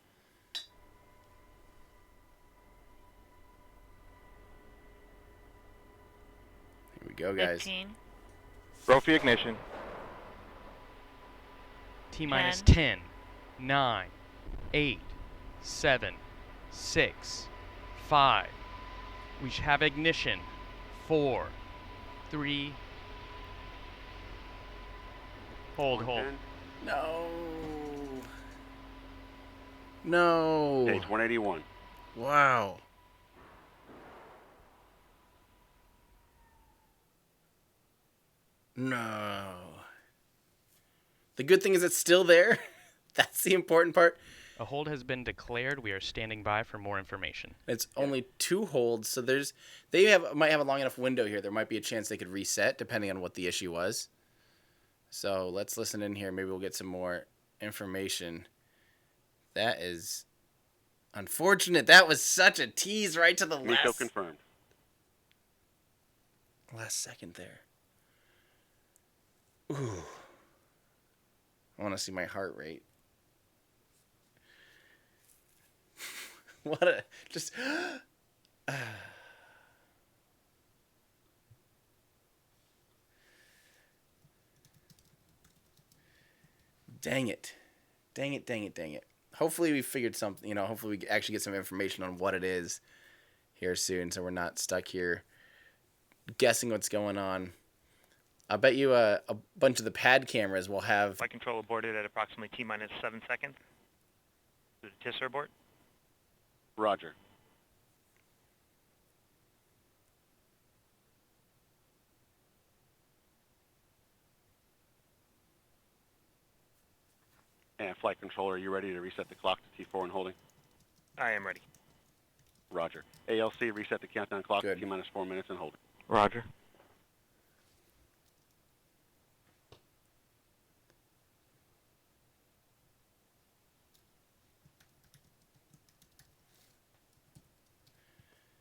Here we go, guys. 15. Brophy ignition. T-minus 10, 9, 8, 7, 6, 5. We should have ignition. 4, 3. Hold. No. No. Stage 181. Wow. No. The good thing is it's still there. That's the important part. A hold has been declared. We are standing by for more information. It's only 2 holds, so might have a long enough window here. There might be a chance they could reset depending on what the issue was. So let's listen in here. Maybe we'll get some more information. That is unfortunate. That was such a tease right to the MECO confirmed. Last second there. Ooh. I want to see my heart rate. What a just. Dang it. Hopefully we figured something, hopefully we actually get some information on what it is here soon, so we're not stuck here guessing what's going on. I bet you a bunch of the pad cameras will have... Flight control aborted at approximately T-minus 7 seconds. Did the TISR abort? Roger. And flight controller, are you ready to reset the clock to T4 and holding? I am ready. Roger. ALC, reset the countdown clock Good. to T-minus 4 minutes and holding. Roger.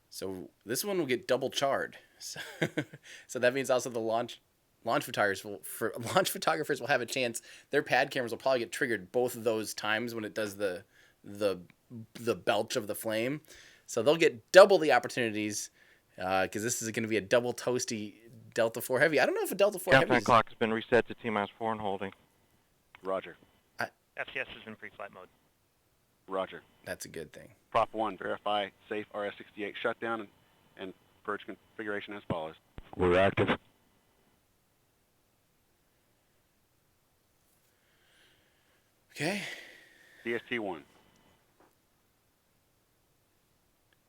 So this one will get double charred. So that means also the launch photographers will have a chance. Their pad cameras will probably get triggered both of those times when it does the belch of the flame. So they'll get double the opportunities because this is going to be a double toasty Delta 4 Heavy. I don't know if a Delta 4 Heavy. Countdown clock has been reset to T-4 and holding. Roger. FCS is in pre-flight mode. Roger. That's a good thing. Prop 1, verify safe RS-68 shutdown and purge configuration as follows. We're active. Okay. DST-1.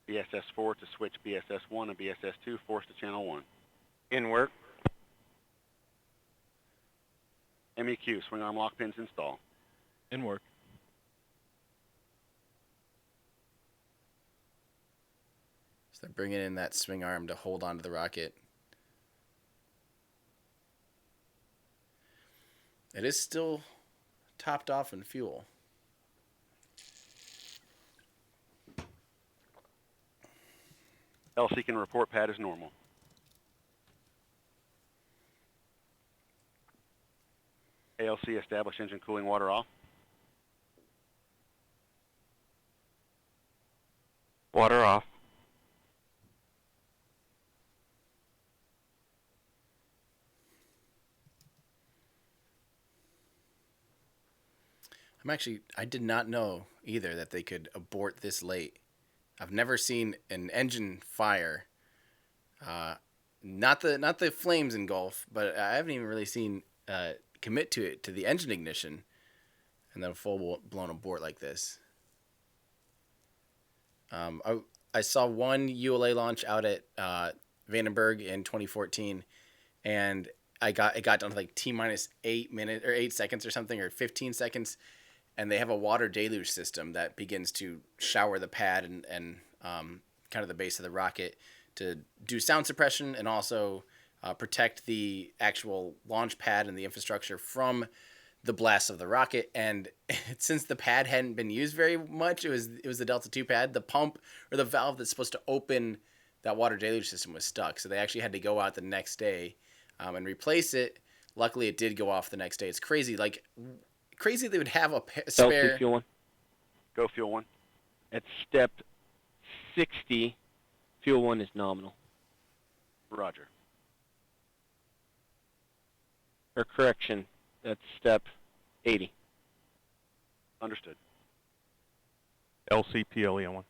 BSS-4 to switch BSS-1 and BSS-2, force to channel 1. In work. MEQ, swing arm lock pins install. In work. So they're bringing in that swing arm to hold onto the rocket. It is still topped off in fuel. LC can report pad as normal. ALC establish engine cooling water off. Water off. I did not know either that they could abort this late. I've never seen an engine fire. Not the flames engulf, but I haven't even really seen commit to it, to the engine ignition, and then a full blown abort like this. I saw one ULA launch out at Vandenberg in 2014, and it got down to like T-8 minutes or 8 seconds or something, or 15 seconds, and they have a water deluge system that begins to shower the pad and kind of the base of the rocket to do sound suppression and also protect the actual launch pad and the infrastructure from the blast of the rocket. And since the pad hadn't been used very much, it was the Delta II pad. The pump or the valve that's supposed to open that water deluge system was stuck, so they actually had to go out the next day and replace it. Luckily, it did go off the next day. It's crazy, crazy they would have a spare. LC fuel 1. Go fuel 1. At step 60, fuel 1 is nominal. Roger. Or correction, that's step 80. Understood. LC PLE on 1.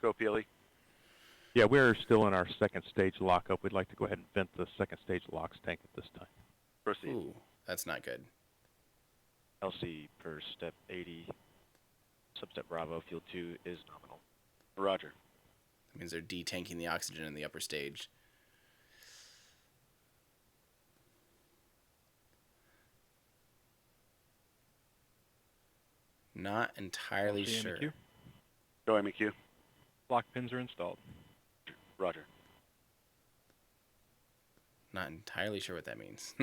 Go PLE. Yeah, we're still in our second stage lockup. We'd like to go ahead and vent the second stage LOX tank at this time. Proceed. Ooh, that's not good. LC per step 80, substep Bravo, fuel 2 is nominal. Roger. That means they're detanking the oxygen in the upper stage. Not entirely sure. MEQ. Go MEQ. Lock pins are installed. Roger. Not entirely sure what that means.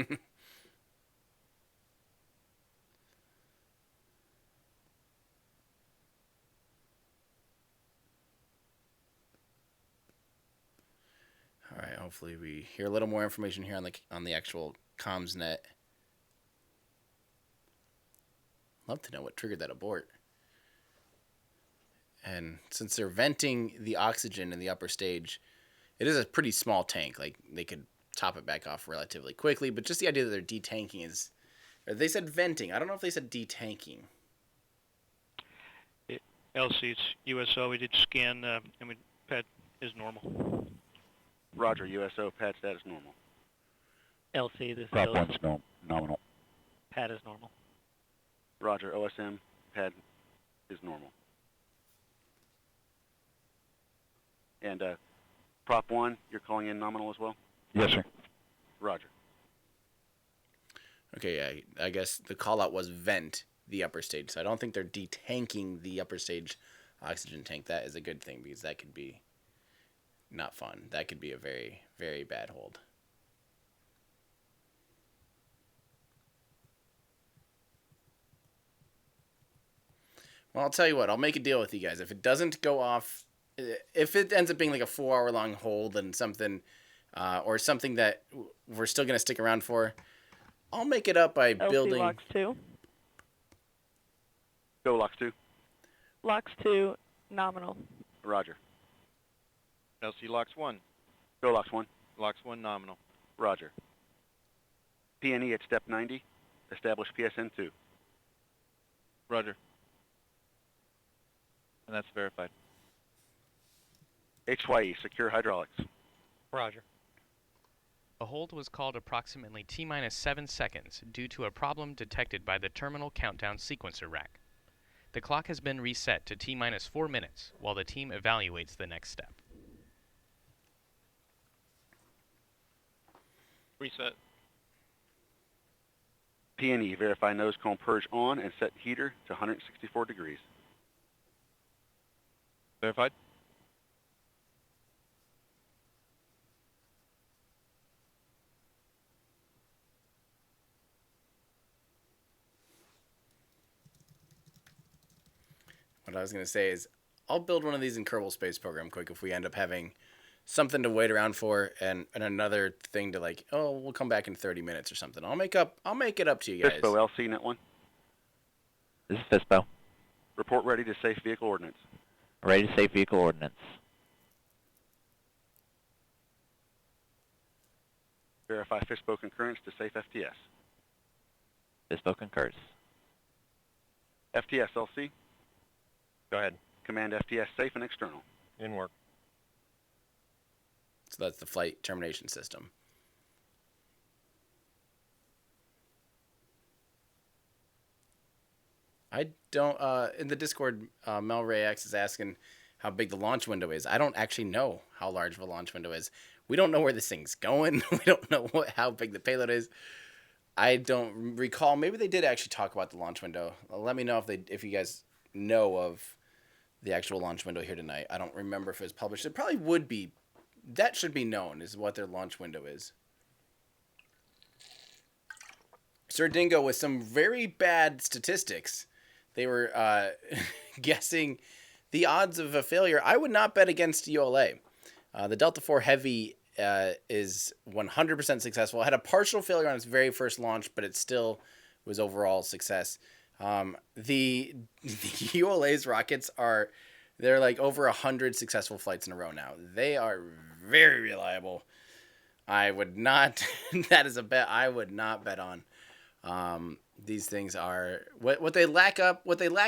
All right, hopefully we hear a little more information here on the actual comms net. Love to know what triggered that abort. And since they're venting the oxygen in the upper stage, it is a pretty small tank. Like, they could top it back off relatively quickly, but just the idea that they're detanking is... Or they said venting. I don't know if they said detanking. LC, it's USO. We did scan, and pad is normal. Roger. USO pad status normal. LC, this Prop is 1's nominal. pad is normal. Roger. OSM pad is normal. And Prop 1, you're calling in nominal as well? Yes, sir. Roger. Okay, I guess the call-out was vent the upper stage, so I don't think they're detanking the upper stage oxygen tank. That is a good thing, because that could be not fun. That could be a very, very bad hold. Well, I'll tell you what. I'll make a deal with you guys. If it doesn't go off, if it ends up being like a 4-hour-long hold and something, or something that we're still going to stick around for, I'll make it up by LC building... LOX 2. Go LOX 2. LOX 2, nominal. Roger. LC LOX 1. Go LOX 1. LOX 1 nominal. Roger. PNE at step 90. Establish PSN 2. Roger. And that's verified. HYE, secure hydraulics. Roger. A hold was called approximately T-minus 7 seconds due to a problem detected by the terminal countdown sequencer rack. The clock has been reset to T-minus 4 minutes while the team evaluates the next step. Reset. PNE, verify nose cone purge on and set heater to 164 degrees. Verified. What I was going to say is I'll build one of these in Kerbal Space Program quick if we end up having something to wait around for and another thing to like, oh, we'll come back in 30 minutes or something. I'll make it up to you guys. FISBO LC net 1. This is FISBO. Report ready to safe vehicle ordnance. Ready to safe vehicle ordnance. Verify FISBO concurrence to safe FTS. FISBO concurs. FTS LC. Go ahead. Command FTS safe and external. In work. So that's the flight termination system. I don't, in the Discord, Mel Ray X is asking how big the launch window is. I don't actually know how large of a launch window is. We don't know where this thing's going. We don't know how big the payload is. I don't recall. Maybe they did actually talk about the launch window. Let me know if you guys know of the actual launch window here tonight. I don't remember if it was published. It probably would be. That should be known is what their launch window is. Sir Dingo with some very bad statistics. They were guessing the odds of a failure. I would not bet against ULA. The Delta IV Heavy is 100% successful. It had a partial failure on its very first launch, but it still was overall success. The ULA's rockets they're like over 100 successful flights in a row now. They are very reliable. I would not, that is a bet I would not bet on. These things are, what they lack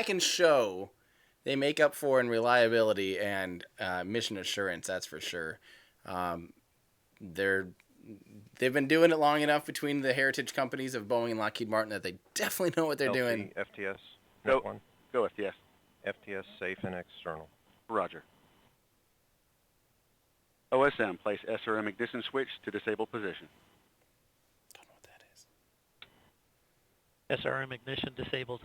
in show, they make up for in reliability and mission assurance, that's for sure. They've been doing it long enough between the heritage companies of Boeing and Lockheed Martin that they definitely know what they're doing. FTS. Go. One. Go FTS. FTS safe and external. Roger. OSM, place SRM ignition switch to disable position. Don't know what that is. SRM ignition disabled.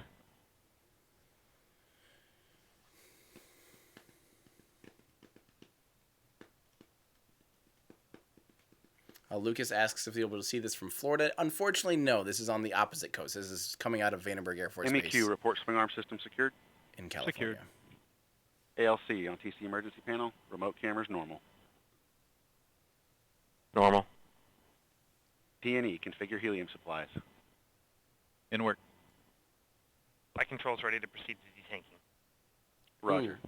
Lucas asks if you'll be able to see this from Florida. Unfortunately, no. This is on the opposite coast. This is coming out of Vandenberg Air Force Base. MEQ, report swing arm system secured. In California. Secured. ALC on TC emergency panel. Remote cameras normal. Normal. PNE, configure helium supplies. In work. Flight controls ready to proceed to detanking. Roger.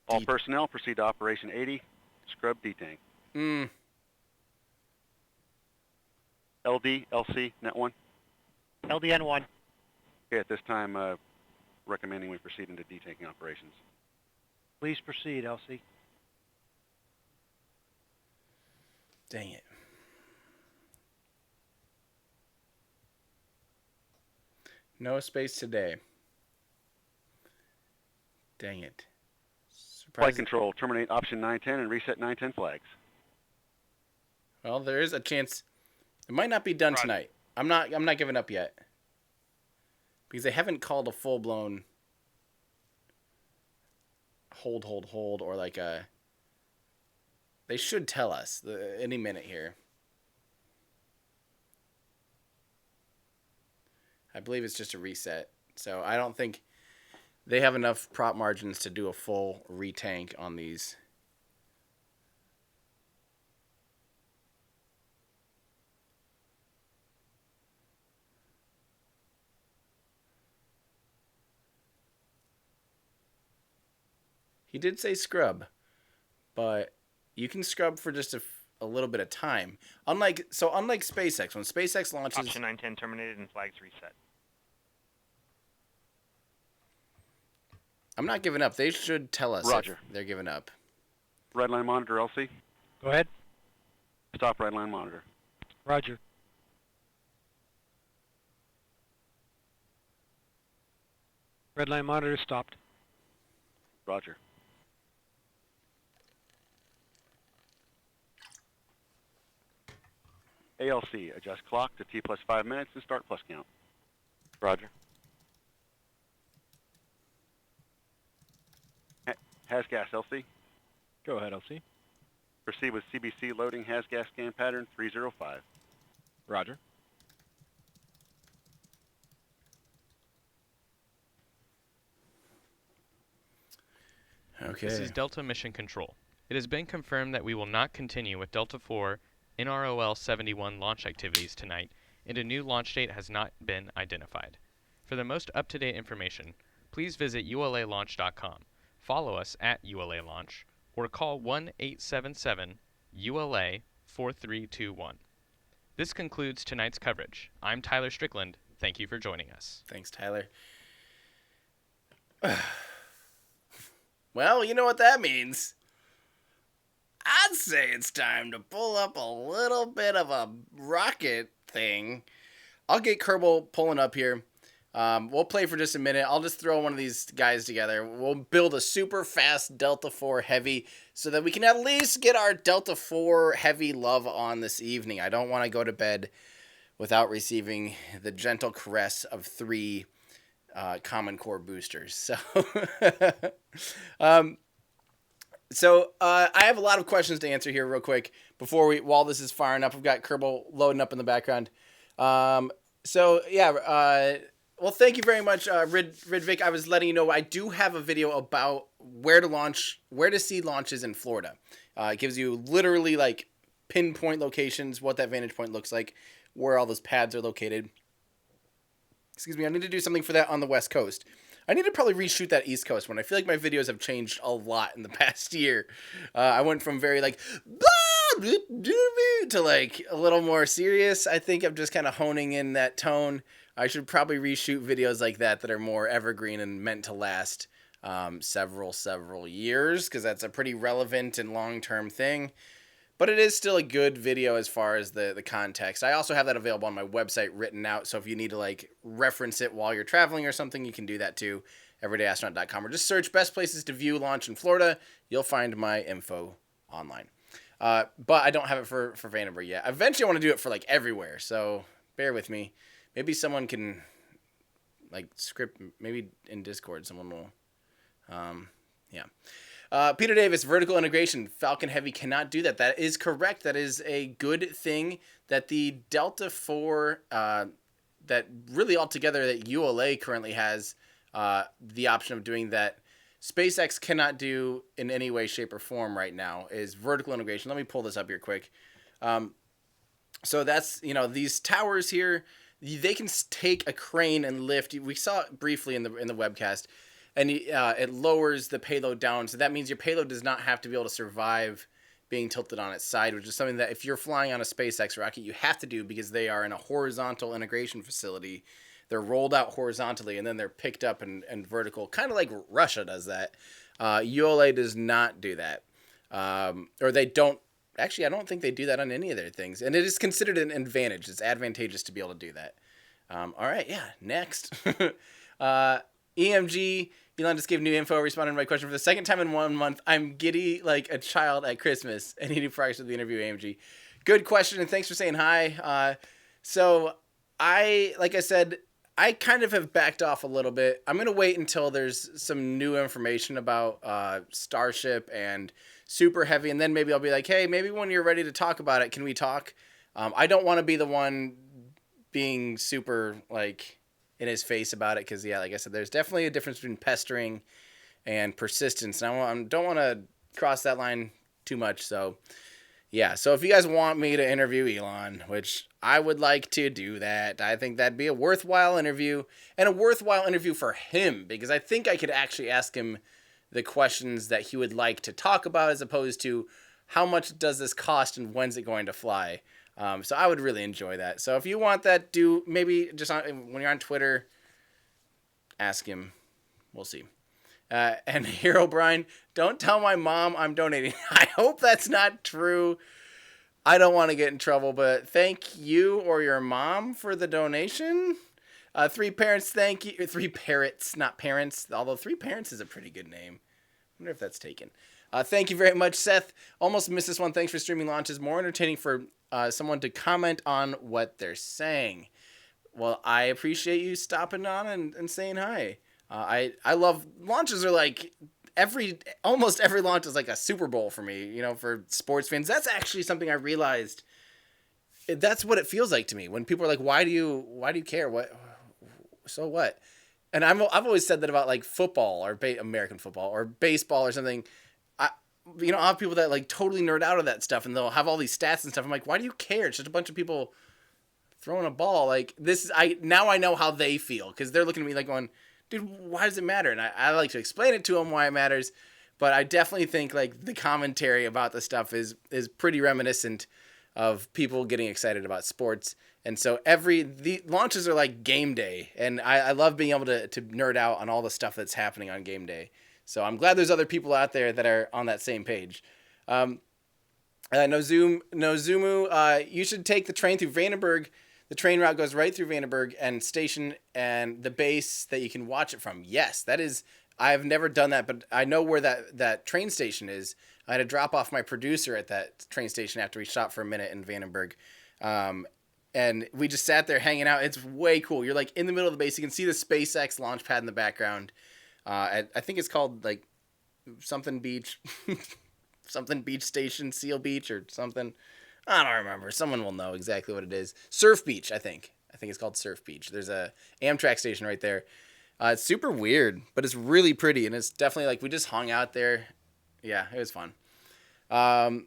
All personnel proceed to Operation 80. Scrub detank. LD, LC, net 1. LDN1. Okay, at this time, recommending we proceed into detanking operations. Please proceed, LC. Dang it. No space today. Dang it. Flight control, terminate option 910 and reset 910 flags. Well, there is a chance it might not be done tonight. I'm not giving up yet. Because they haven't called a full-blown hold, or like a... They should tell us any minute here. I believe it's just a reset. So I don't think they have enough prop margins to do a full retank on these. He did say scrub, but you can scrub for just a little bit of time. Unlike SpaceX, when SpaceX launches... Option 910 terminated and flags reset. I'm not giving up. They should tell us Roger. if they're giving up. Redline monitor, LC. Go ahead. Stop redline monitor. Roger. Redline monitor stopped. Roger. ALC, adjust clock to T plus 5 minutes and start plus count. Roger. Has gas, LC. Go ahead, LC. Proceed with CBC loading has gas scan pattern 305. Roger. Okay. This is Delta Mission Control. It has been confirmed that we will not continue with Delta 4 NROL 71 launch activities tonight, and a new launch date has not been identified. For the most up-to-date information, please visit ulalaunch.com, follow us at ULA Launch, or call 1-877-ULA-4321. This concludes tonight's coverage. I'm Tyler Strickland. Thank you for joining us. Thanks, Tyler. Well, you know what that means. I'd say it's time to pull up a little bit of a rocket thing. I'll get Kerbal pulling up here. We'll play for just a minute. I'll just throw one of these guys together. We'll build a super fast Delta 4 Heavy so that we can at least get our Delta 4 Heavy love on this evening. I don't want to go to bed without receiving the gentle caress of 3 Common Core boosters. So, I have a lot of questions to answer here real quick while this is firing up. We've got Kerbal loading up in the background. Well, thank you very much, Ridvik. I was letting you know I do have a video about where to see launches in Florida. It gives you literally like pinpoint locations, what that vantage point looks like, where all those pads are located. Excuse me, I need to do something for that on the West Coast. I need to probably reshoot that East Coast one. I feel like my videos have changed a lot in the past year. I went from very like to like a little more serious. I think I'm just kind of honing in that tone. I should probably reshoot videos like that are more evergreen and meant to last several years, because that's a pretty relevant and long-term thing. But it is still a good video as far as the context. I also have that available on my website written out, so if you need to like reference it while you're traveling or something, you can do that too, everydayastronaut.com, or just search best places to view launch in Florida. You'll find my info online. But I don't have it for Vandenberg yet. Eventually I want to do it for like everywhere, so bear with me. Maybe someone can like script, maybe in Discord someone will, yeah. Peter Davis, vertical integration. Falcon Heavy cannot do that. That is correct. That is a good thing that the Delta 4, that really altogether that ULA currently has the option of doing that. SpaceX cannot do in any way, shape, or form right now is vertical integration. Let me pull this up here quick. So that's, these towers here, they can take a crane and lift. We saw it briefly in the webcast. And it lowers the payload down. So that means your payload does not have to be able to survive being tilted on its side, which is something that if you're flying on a SpaceX rocket, you have to do because they are in a horizontal integration facility. They're rolled out horizontally, and then they're picked up and vertical, kind of like Russia does that. ULA does not do that. Or they don't. Actually, I don't think they do that on any of their things. And it is considered an advantage. It's advantageous to be able to do that. All right, yeah, next. EMG, Elon just gave new info, responding to my question for the second time in 1 month. I'm giddy like a child at Christmas. And he knew prior to the interview, AMG. Good question, and thanks for saying hi. So, like I said, I kind of have backed off a little bit. I'm going to wait until there's some new information about Starship and Super Heavy, and then maybe I'll be like, hey, maybe when you're ready to talk about it, can we talk? I don't want to be the one being super, like, in his face about it, because, yeah, like I said, there's definitely a difference between pestering and persistence, and I don't want to cross that line too much, so... Yeah, so if you guys want me to interview Elon, which I would like to do that, I think that'd be a worthwhile interview, and a worthwhile interview for him, because I think I could actually ask him the questions that he would like to talk about, as opposed to how much does this cost and when's it going to fly. So I would really enjoy that. So if you want that, do maybe just when you're on Twitter, ask him. We'll see. And Hero Brian, don't tell my mom I'm donating. I hope that's not true. I don't want to get in trouble, but thank you or your mom for the donation. 3 parents, thank you. 3 parrots, not parents, although 3 parents is a pretty good name. I wonder if that's taken. Thank you very much, Seth. Almost missed this one. Thanks for streaming launches. More entertaining for someone to comment on what they're saying. Well, I appreciate you stopping on and saying hi. I love launches. Are like almost every launch is like a Super Bowl for me, you know, for sports fans. That's actually something I realized. That's what it feels like to me when people are like, why do you care? So what? And I've always said that about like football or American football or baseball or something. I'll have people that like totally nerd out of that stuff, and they'll have all these stats and stuff. I'm like, why do you care? It's just a bunch of people throwing a ball. Like this, I know how they feel, because they're looking at me like going, dude, why does it matter? And I like to explain it to them why it matters, but I definitely think like the commentary about the stuff is pretty reminiscent of people getting excited about sports. And so the launches are like game day, and I love being able to nerd out on all the stuff that's happening on game day. So I'm glad there's other people out there that are on that same page. Nozumu, you should take the train through Vandenberg. The train route goes right through Vandenberg and station and the base that you can watch it from. Yes, that is. I've never done that, but I know where that train station is. I had to drop off my producer at that train station after we shot for a minute in Vandenberg. And we just sat there hanging out. It's way cool. You're like in the middle of the base. You can see the SpaceX launch pad in the background. I think it's called like something beach, something beach station, Seal Beach or something. I don't remember. Someone will know exactly what it is. Surf Beach, I think. I think it's called Surf Beach. There's a Amtrak station right there. It's super weird, but it's really pretty, and it's definitely like we just hung out there. Yeah, it was fun. And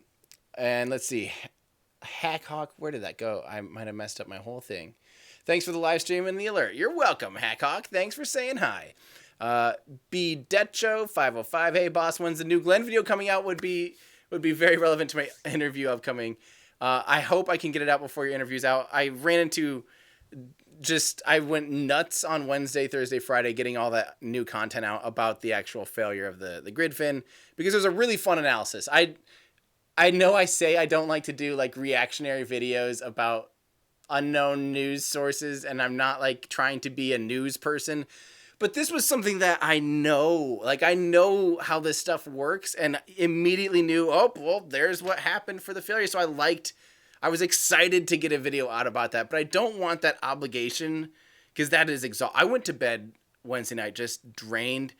let's see. Hackhawk, where did that go? I might have messed up my whole thing. Thanks for the live stream and the alert. You're welcome, Hackhawk. Thanks for saying hi. B Decho 505. Hey, boss, when's the new Glenn video coming out? Would be very relevant to my interview upcoming. I hope I can get it out before your interview's out. I went nuts on Wednesday, Thursday, Friday, getting all that new content out about the actual failure of the grid fin, because it was a really fun analysis. I know I say I don't like to do like reactionary videos about unknown news sources, and I'm not like trying to be a news person, but this was something that I know how this stuff works, and immediately knew, oh, well, there's what happened for the failure. So I was excited to get a video out about that, but I don't want that obligation, because that is exhausting. I went to bed Wednesday night just drained,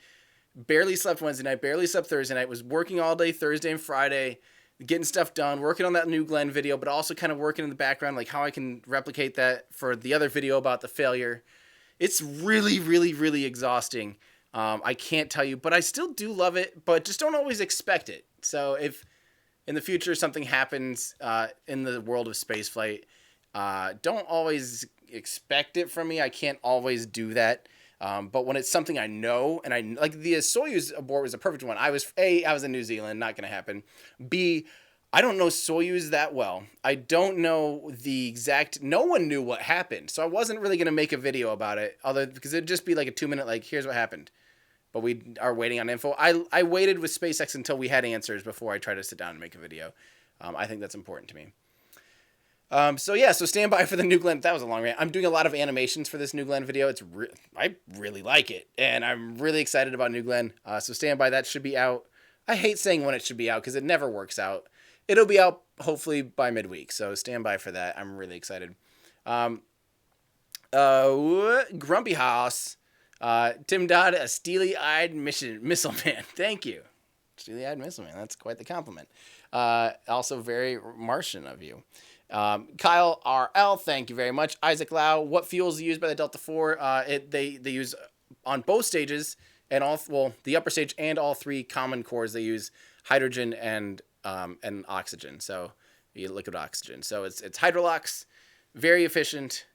barely slept Wednesday night, barely slept Thursday night, was working all day Thursday and Friday, getting stuff done, working on that new Glenn video, but also kind of working in the background, like how I can replicate that for the other video about the failure. It's really, really, really exhausting. I can't tell you, but I still do love it, but just don't always expect it. So if in the future something happens in the world of spaceflight, don't always expect it from me. I can't always do that. But when it's something I know, and I like the Soyuz abort was a perfect one. I was in New Zealand, not going to happen. B, I don't know Soyuz that well. I don't know the exact, no one knew what happened. So I wasn't really going to make a video about it, because it'd just be like a 2-minute, like, here's what happened. But we are waiting on info. I waited with SpaceX until we had answers before I tried to sit down and make a video. I think that's important to me. So stand by for the new Glenn. That was a long rant. I'm doing a lot of animations for this new Glenn video. I really like it, and I'm really excited about new Glenn. So stand by. That should be out. I hate saying when it should be out because it never works out. It'll be out hopefully by midweek. So stand by for that. I'm really excited. Grumpy House. Tim Dodd, a steely-eyed missile man. Thank you. Steely-eyed missile man. That's quite the compliment. Also very Martian of you. Kyle RL, thank you very much. Isaac Lau, what fuels are used by the Delta IV? They use on both stages and the upper stage and all three common cores. They use hydrogen and oxygen. So liquid oxygen. So it's hydrolox, very efficient.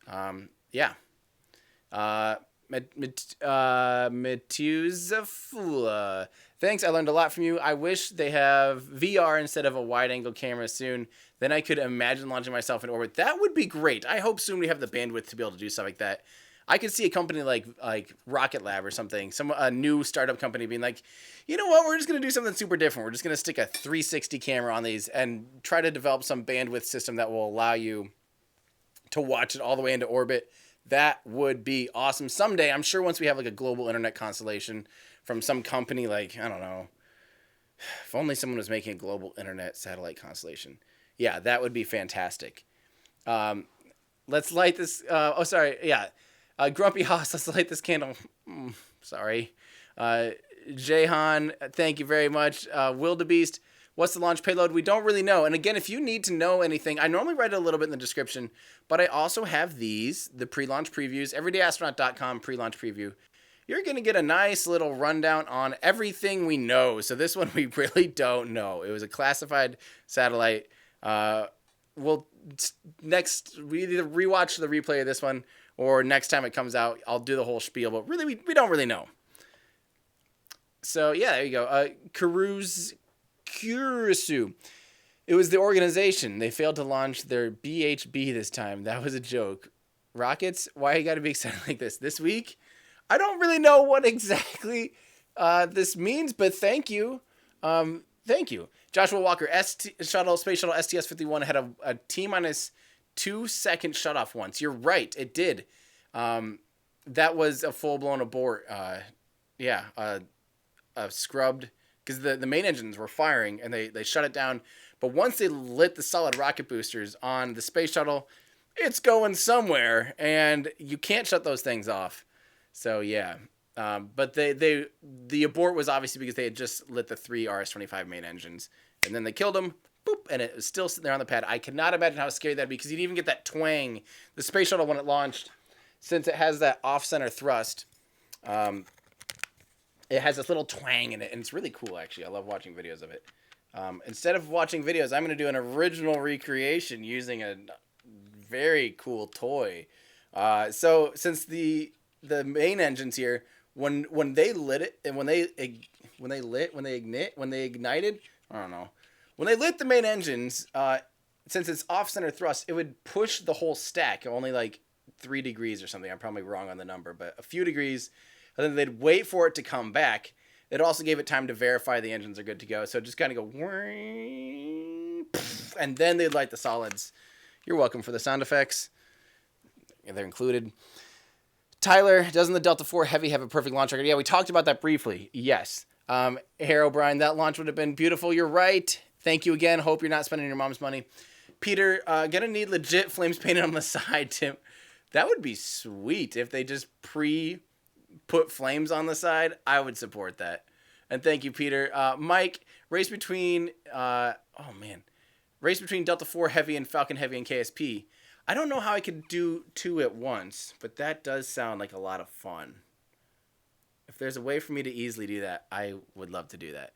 Metuzafula. Thanks, I learned a lot from you. I wish they have VR instead of a wide-angle camera soon. Then I could imagine launching myself in orbit. That would be great. I hope soon we have the bandwidth to be able to do stuff like that. I could see a company like Rocket Lab or something, a new startup company being like, you know what, we're just going to do something super different. We're just going to stick a 360 camera on these and try to develop some bandwidth system that will allow you to watch it all the way into orbit. That would be awesome. Someday, I'm sure once we have like a global internet constellation from some company, like, I don't know, if only someone was making a global internet satellite constellation. Yeah, that would be fantastic. Let's light this. Grumpy House, let's light this candle. Sorry. Jahan, thank you very much. Wildebeest, what's the launch payload? We don't really know. And again, if you need to know anything, I normally write it a little bit in the description, but I also have the pre-launch previews, everydayastronaut.com pre-launch preview. You're going to get a nice little rundown on everything we know. So this one we really don't know. It was a classified satellite. We either rewatch the replay of this one, or next time it comes out, I'll do the whole spiel, but really, we don't really know. So, yeah, there you go. Kurisu. It was the organization. They failed to launch their BHB this time. That was a joke. Rockets, why you got to be excited like this? This week? I don't really know what exactly this means, but thank you. Thank you. Joshua Walker, Space Shuttle STS-51 had a T-minus 2-second shutoff once. You're right, it did. That was a full-blown abort. Scrubbed, because the main engines were firing, and they shut it down. But once they lit the solid rocket boosters on the space shuttle, it's going somewhere, and you can't shut those things off. So, yeah. But the abort was obviously because they had just lit the 3 RS-25 main engines. And then they killed them, boop, and it was still sitting there on the pad. I cannot imagine how scary that'd be, because you didn't even get that twang. The space shuttle, when it launched, since it has that off-center thrust, it has this little twang in it, and it's really cool, actually. I love watching videos of it. Instead of watching videos, I'm going to do an original recreation using a very cool toy. So since the main engines here, when they lit it, and when they ignited, I don't know. When they lit the main engines, since it's off-center thrust, it would push the whole stack only like 3 degrees or something. I'm probably wrong on the number, but a few degrees. And then they'd wait for it to come back. It also gave it time to verify the engines are good to go. So just kind of go, and then they'd light the solids. You're welcome for the sound effects. They're included. Tyler, doesn't the Delta IV Heavy have a perfect launch record? Yeah, we talked about that briefly. Yes. Harry O'Brien, that launch would have been beautiful. You're right. Thank you again. Hope you're not spending your mom's money. Peter, gonna need legit flames painted on the side, Tim. That would be sweet if they just put flames on the side. I would support that. And thank you, Peter. Mike, race between Delta IV Heavy and Falcon Heavy and KSP. I don't know how I could do 2 at once, but that does sound like a lot of fun. If there's a way for me to easily do that, I would love to do that.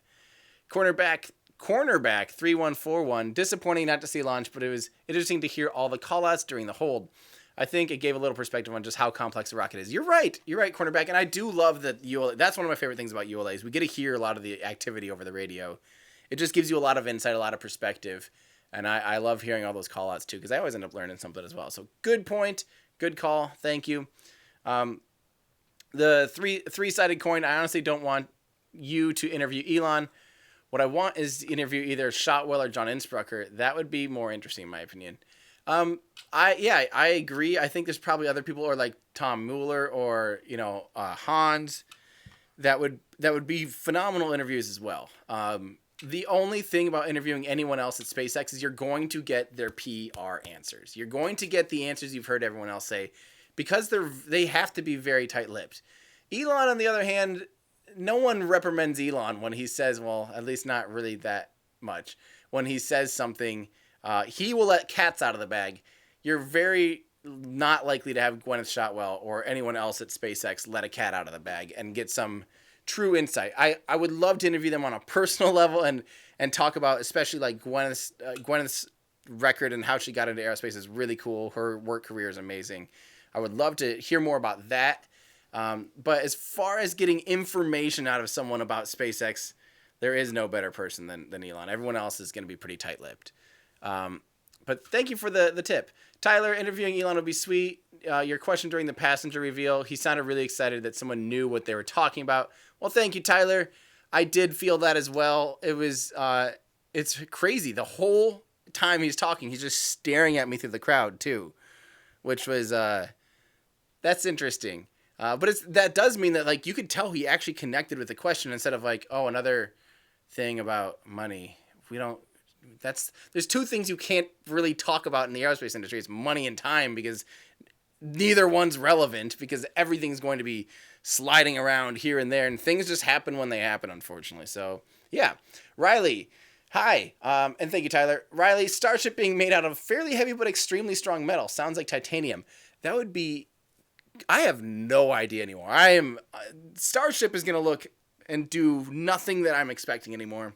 Cornerback 3141. Disappointing not to see launch, but it was interesting to hear all the callouts during the hold. I think it gave a little perspective on just how complex the rocket is. You're right, Cornerback, and I do love that ULA. That's one of my favorite things about ULA is we get to hear a lot of the activity over the radio. It just gives you a lot of insight, a lot of perspective, and I love hearing all those callouts too, because I always end up learning something as well. So good point, good call, thank you. The three-sided coin, I honestly don't want you to interview Elon. What I want is to interview either Shotwell or John Insprucker. That would be more interesting in my opinion. I agree. I think there's probably other people, or like Tom Mueller or, Hans, that would be phenomenal interviews as well. The only thing about interviewing anyone else at SpaceX is you're going to get their PR answers. You're going to get the answers you've heard everyone else say, because they have to be very tight-lipped. Elon, on the other hand, no one reprimands Elon when he says, well, at least not really that much. When he says something, he will let cats out of the bag. You're very not likely to have Gwyneth Shotwell or anyone else at SpaceX let a cat out of the bag and get some true insight. I would love to interview them on a personal level and talk about, especially like Gwyneth's record and how she got into aerospace is really cool. Her work career is amazing. I would love to hear more about that. But as far as getting information out of someone about SpaceX, there is no better person than Elon. Everyone else is going to be pretty tight-lipped. But thank you for the tip. Tyler, interviewing Elon would be sweet. Your question during the passenger reveal, he sounded really excited that someone knew what they were talking about. Well, thank you, Tyler. I did feel that as well. It was, it's crazy. The whole time he's talking, he's just staring at me through the crowd too, which was, that's interesting. But that does mean that like you could tell he actually connected with the question instead of like, oh, another thing about money. There's two things you can't really talk about in the aerospace industry. It's money and time, because neither one's relevant, because everything's going to be sliding around here and there, and things just happen when they happen, unfortunately. So yeah, Riley, hi, and thank you, Tyler. Riley, Starship being made out of fairly heavy but extremely strong metal. Sounds like titanium. That would be... I have no idea anymore. Starship is going to look and do nothing that I'm expecting anymore.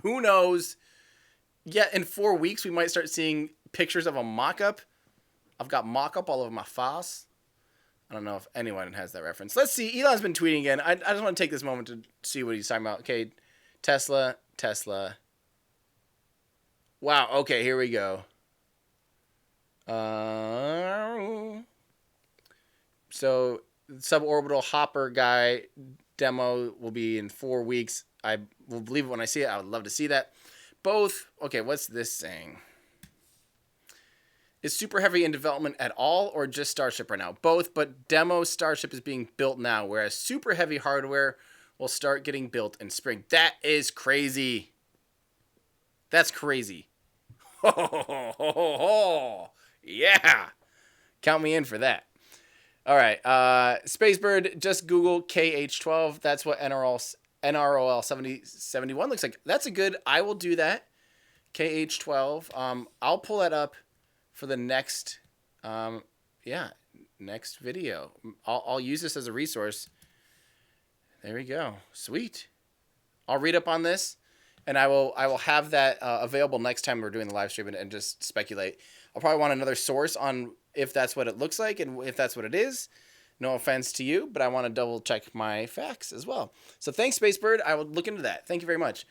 Who knows? Yeah, in 4 weeks, we might start seeing pictures of a mock-up. I've got mock-up all over my face. I don't know if anyone has that reference. Let's see. Elon's been tweeting again. I just want to take this moment to see what he's talking about. Okay, Tesla. Wow, okay, here we go. So, suborbital hopper guy demo will be in 4 weeks. I will believe it when I see it. I would love to see that. Both, okay, what's this saying? Is Super Heavy in development at all, or just Starship right now? Both, but demo Starship is being built now, whereas Super Heavy hardware will start getting built in spring. That is crazy. That's crazy. Ho, ho, ho, ho, ho. Yeah. Count me in for that. All right. Spacebird, just Google KH12. That's what NROL 7071 looks like. That's a good... I will do that. KH12. I'll pull that up for the next... next video. I'll use this as a resource. There we go. Sweet. I'll read up on this, and I will have that available next time we're doing the live stream and just speculate. I'll probably want another source on if that's what it looks like and if that's what it is. No offense to you, but I want to double check my facts as well. So thanks, Spacebird. I will look into that. Thank you very much.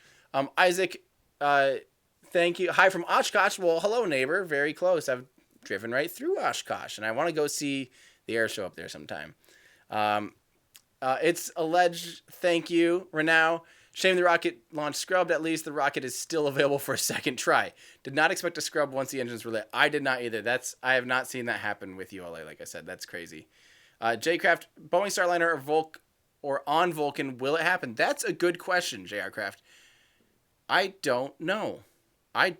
Isaac, thank you. Hi from Oshkosh. Well, hello, neighbor. Very close. I've driven right through Oshkosh, and I want to go see the air show up there sometime. It's alleged. Thank you, Renaud. Shame the rocket launch scrubbed. At least the rocket is still available for a second try. Did not expect to scrub once the engines were lit. I did not either. I have not seen that happen with ULA. Like I said, that's crazy. J-Craft, Boeing Starliner or on Vulcan, will it happen? That's a good question, JR Craft. I don't know. I'm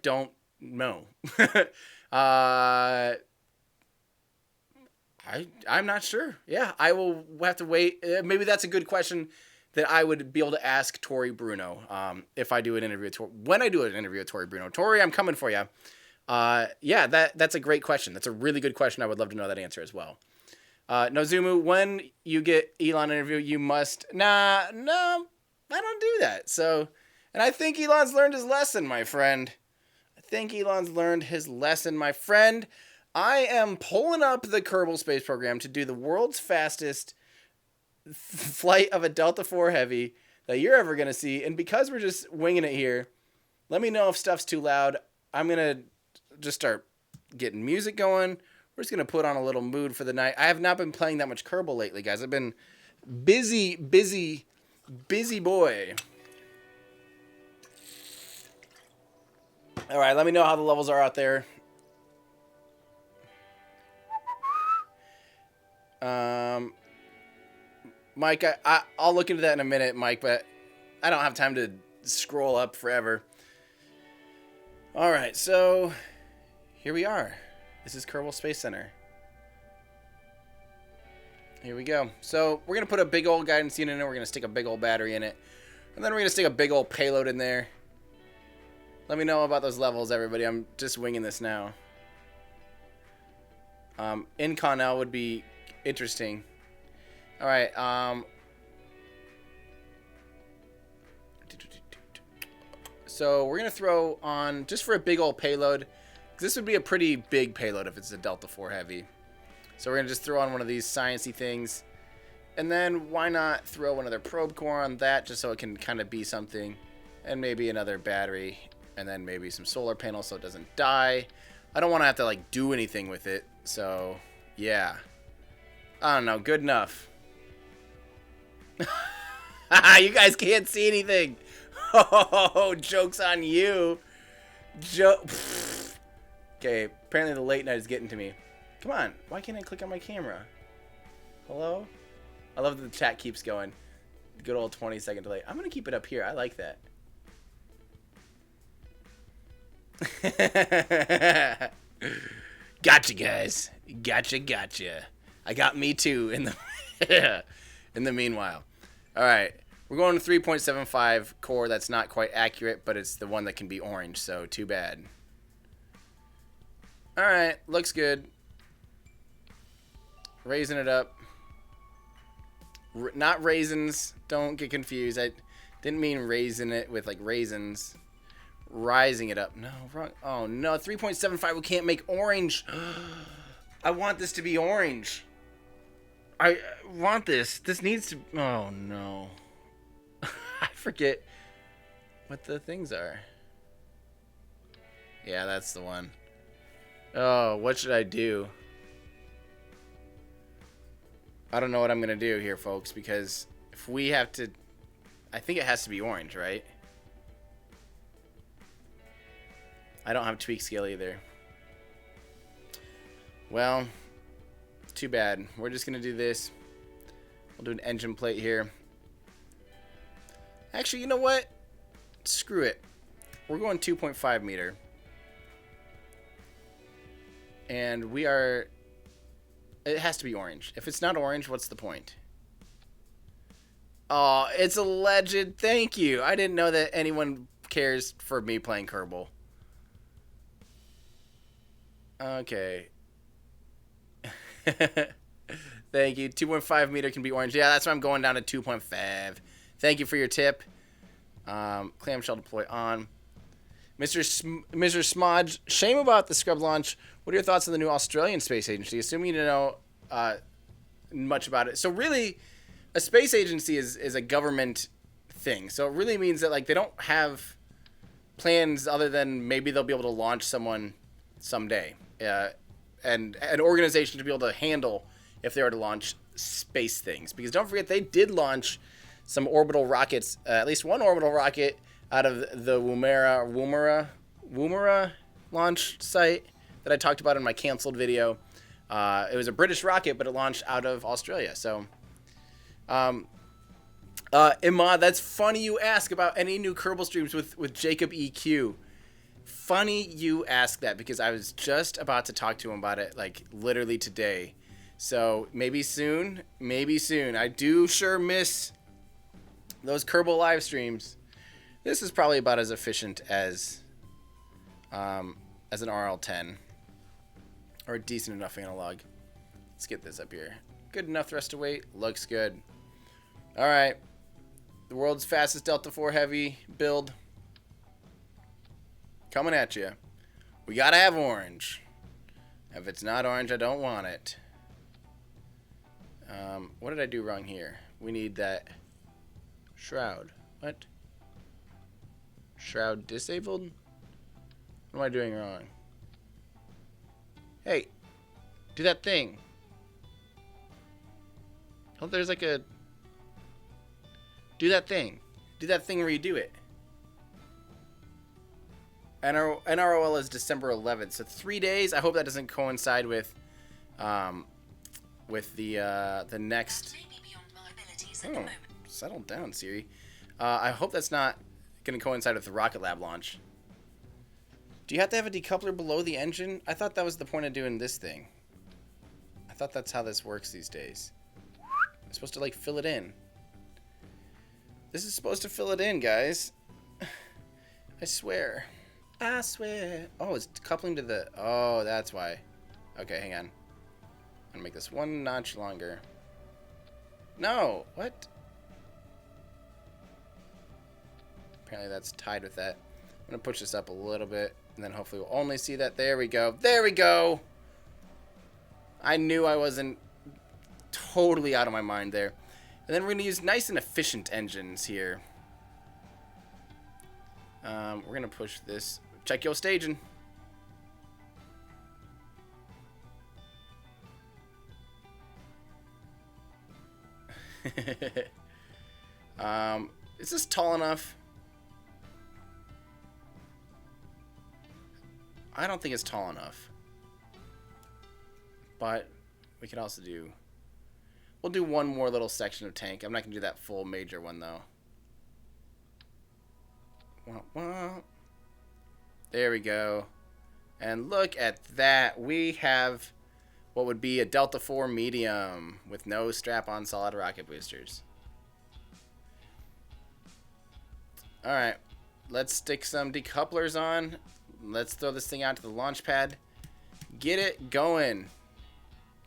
not sure. Yeah, I will have to wait. Maybe that's a good question that I would be able to ask Tori Bruno if I do an interview. When I do an interview with Tori Bruno. Tori, I'm coming for you. Yeah, that's a great question. That's a really good question. I would love to know that answer as well. Nozumu, when you get Elon interview, you must... No, I don't do that. So, and I think Elon's learned his lesson, my friend. I am pulling up the Kerbal Space Program to do the world's fastest flight of a Delta IV Heavy that you're ever going to see. And because we're just winging it here, let me know if stuff's too loud. I'm going to just start getting music going. We're just going to put on a little mood for the night. I have not been playing that much Kerbal lately, guys. I've been busy boy. All right, let me know how the levels are out there. Mike, I'll look into that in a minute, Mike, but I don't have time to scroll up forever. All right, so here we are. This is Kerbal Space Center. Here we go. So we're going to put a big old guidance unit in it. We're going to stick a big old battery in it. And then we're going to stick a big old payload in there. Let me know about those levels, everybody. I'm just winging this now. Incon would be interesting. All right. So we're going to throw on, just for a big old payload, this would be a pretty big payload if it's a Delta IV Heavy. So we're going to just throw on one of these sciencey things. And then why not throw another probe core on that just so it can kind of be something. And maybe another battery. And then maybe some solar panels so it doesn't die. I don't want to have to like do anything with it. So yeah. I don't know. Good enough. You guys can't see anything. Oh, joke's on you. Okay, apparently the late night is getting to me. Come on, why can't I click on my camera? Hello? I love that the chat keeps going. Good old 20-second delay. I'm going to keep it up here. I like that. Gotcha, guys. Gotcha. I got me too in the in the meanwhile. All right. We're going to 3.75 core. That's not quite accurate, but it's the one that can be orange, so too bad. All right. Looks good. Raising it up. Not raisins. Don't get confused. I didn't mean raising it with like raisins. Rising it up. No, wrong. Oh, no. 3.75. We can't make orange. I want this to be orange. I want this. This needs to... Oh, no. I forget what the things are. Yeah, that's the one. Oh, what should I do? I don't know what I'm going to do here, folks, because if we have to... I think it has to be orange, right? I don't have tweak scale either. Well, too bad. We're just going to do this. We'll do an engine plate here. Actually, you know what? Screw it. We're going 2.5 meter. And we are... It has to be orange. If it's not orange, what's the point? Oh, it's a legend. Thank you. I didn't know that anyone cares for me playing Kerbal. Okay. Thank you. 2.5 meter can be orange. Yeah, that's why I'm going down to 2.5. Thank you for your tip. Clamshell deploy on. Mr. Smodge, shame about the scrub launch. What are your thoughts on the new Australian space agency? Assuming you don't know much about it. So really, a space agency is a government thing. So it really means that like they don't have plans other than maybe they'll be able to launch someone someday. And an organization to be able to handle if they were to launch space things. Because don't forget, they did launch some orbital rockets, at least one orbital rocket out of the Woomera launch site that I talked about in my canceled video. It was a British rocket, but it launched out of Australia. So, Imad, that's funny you ask about any new Kerbal streams with Jacob EQ. Funny you ask that because I was just about to talk to him about it like literally today. So maybe soon, I do sure miss those Kerbal live streams. This is probably about as efficient as an RL10 or a decent enough analog. Let's get this up here. Good enough thrust to weight. Looks good. All right. The world's fastest Delta IV Heavy build. Coming at you. We gotta have orange. If it's not orange, I don't want it. What did I do wrong here? We need that shroud. What? Shroud disabled? What am I doing wrong? Hey, do that thing. Oh, there's like a... Do that thing. Do that thing where you do it. NROL is December 11th, so 3 days. I hope that doesn't coincide with the next. Oh, settle down, Siri. I hope that's not going to coincide with the Rocket Lab launch. Do you have to have a decoupler below the engine? I thought that was the point of doing this thing. I thought that's how this works these days. I'm supposed to, like, fill it in. This is supposed to fill it in, guys. I swear. I swear. Oh, it's coupling to the... Oh, that's why. Okay, hang on. I'm gonna make this one notch longer. No! What? Apparently that's tied with that. I'm gonna push this up a little bit, and then hopefully we'll only see that. There we go. There we go! I knew I wasn't totally out of my mind there. And then we're gonna use nice and efficient engines here. We're gonna push this. Check your staging. Is this tall enough? I don't think it's tall enough. But we could also do... We'll do one more little section of tank. I'm not going to do that full major one, though. Wah, wah. There we go. And look at that. We have what would be a Delta IV medium with no strap-on solid rocket boosters. Alright. Let's stick some decouplers on. Let's throw this thing out to the launch pad. Get it going.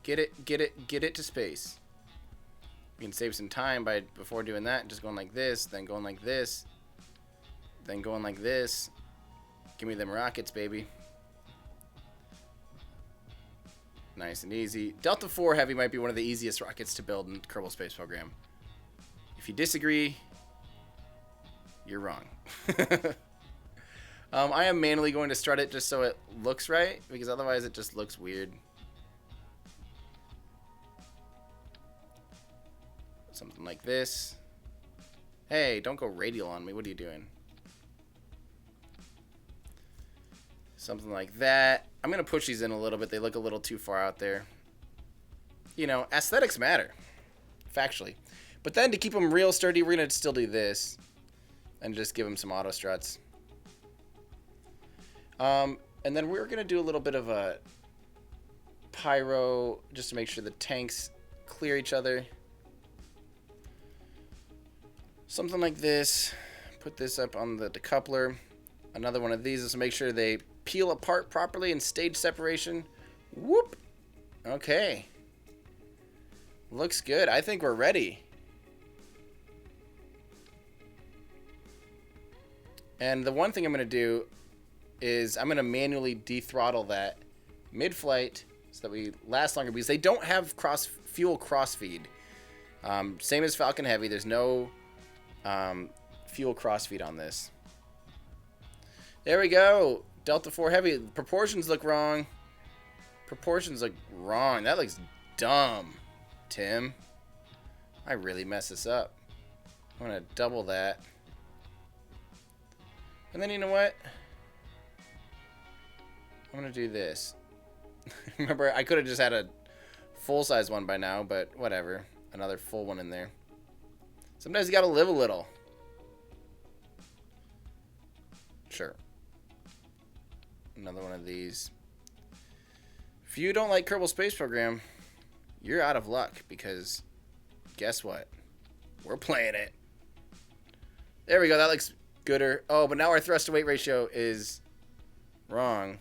Get it to space. We can save some time by before doing that, just going like this, then going like this, then going like this. Give me them rockets, baby. Nice and easy. Delta IV Heavy might be one of the easiest rockets to build in the Kerbal Space Program. If you disagree, you're wrong. I am manually going to strut it just so it looks right, because otherwise it just looks weird. Something like this. Hey, don't go radial on me. What are you doing? Something like that. I'm going to push these in a little bit. They look a little too far out there. You know, aesthetics matter. Factually. But then to keep them real sturdy, we're going to still do this. And just give them some auto struts. And then we're going to do a little bit of a pyro just to make sure the tanks clear each other. Something like this. Put this up on the decoupler. Another one of these is to make sure they peel apart properly in stage separation. Whoop. Okay. Looks good. I think we're ready. And the one thing I'm going to do is I'm going to manually dethrottle that mid-flight so that we last longer, because they don't have fuel crossfeed. Same as Falcon Heavy. There's no fuel crossfeed on this. There we go. Delta IV Heavy. Proportions look wrong. Proportions look wrong. That looks dumb, Tim. I really messed this up. I'm going to double that. And then you know what? I'm going to do this. Remember, I could have just had a full-size one by now, but whatever. Another full one in there. Sometimes you got to live a little. Sure. Another one of these. If you don't like Kerbal Space Program, you're out of luck, because guess what? We're playing it. There we go. That looks gooder. Oh, but now our thrust to weight ratio is wrong.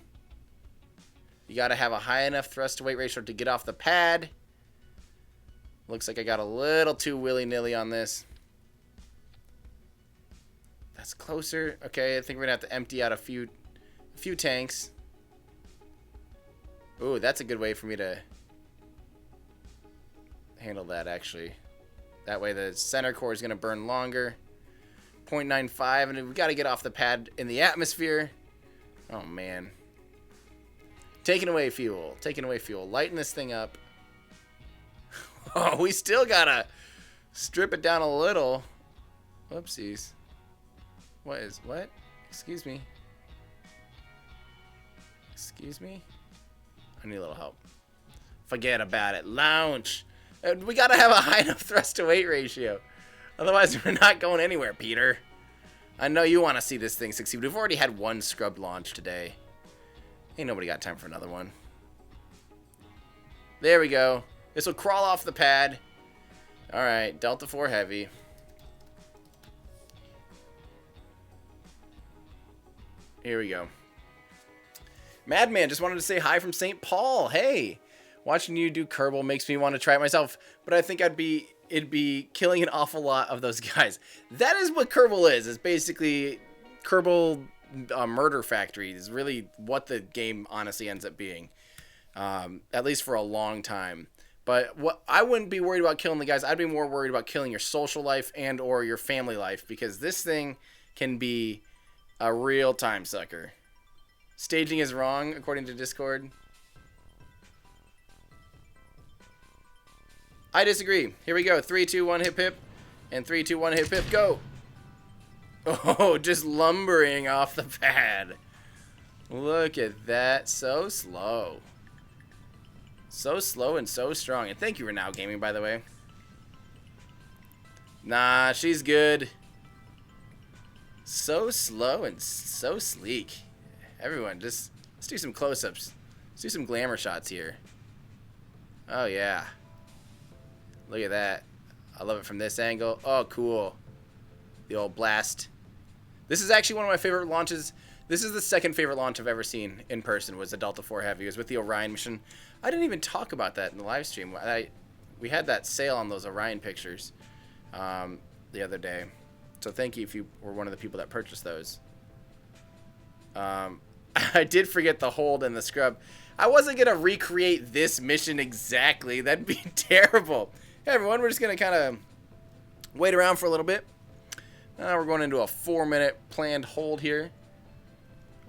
You got to have a high enough thrust to weight ratio to get off the pad. Looks like I got a little too willy-nilly on this. That's closer. Okay, I think we're going to have to empty out a few tanks. Ooh, that's a good way for me to handle that, actually. That way the center core is going to burn longer. 0.95, and we got to get off the pad in the atmosphere. Oh, man. Taking away fuel. Taking away fuel. Lighten this thing up. Oh, we still got to strip it down a little. Whoopsies. What? Excuse me. Excuse me? I need a little help. Forget about it. Launch. We got to have a high enough thrust to weight ratio. Otherwise, we're not going anywhere, Peter. I know you want to see this thing succeed. We've already had one scrubbed launch today. Ain't nobody got time for another one. There we go. This will crawl off the pad. All right, Delta 4 Heavy. Here we go. Madman just wanted to say hi from St. Paul. Hey, watching you do Kerbal makes me want to try it myself, but I think it'd be killing an awful lot of those guys. That is what Kerbal is. It's basically Kerbal Murder Factory is really what the game honestly ends up being, at least for a long time. But what I wouldn't be worried about killing the guys. I'd be more worried about killing your social life and or your family life, because this thing can be a real time sucker. Staging is wrong, according to Discord. I disagree. Here we go. 3, 2, 1, hip hip. And 3, 2, 1, hip hip, go. Oh, just lumbering off the pad. Look at that. So slow. So slow and so strong. And thank you for Now Gaming, by the way. Nah, she's good. So slow and so sleek. Everyone, just let's do some close-ups. Let's do some glamour shots here. Oh, yeah. Look at that. I love it from this angle. Oh, cool. The old blast. This is actually one of my favorite launches. This is the second favorite launch I've ever seen in person, was the Delta 4 Heavy. It was with the Orion mission. I didn't even talk about that in the live stream. We had that sale on those Orion pictures the other day. So thank you if you were one of the people that purchased those. I did forget the hold and the scrub. I wasn't going to recreate this mission exactly. That'd be terrible. Hey, everyone, we're just going to kind of wait around for a little bit. We're going into a 4-minute planned hold here.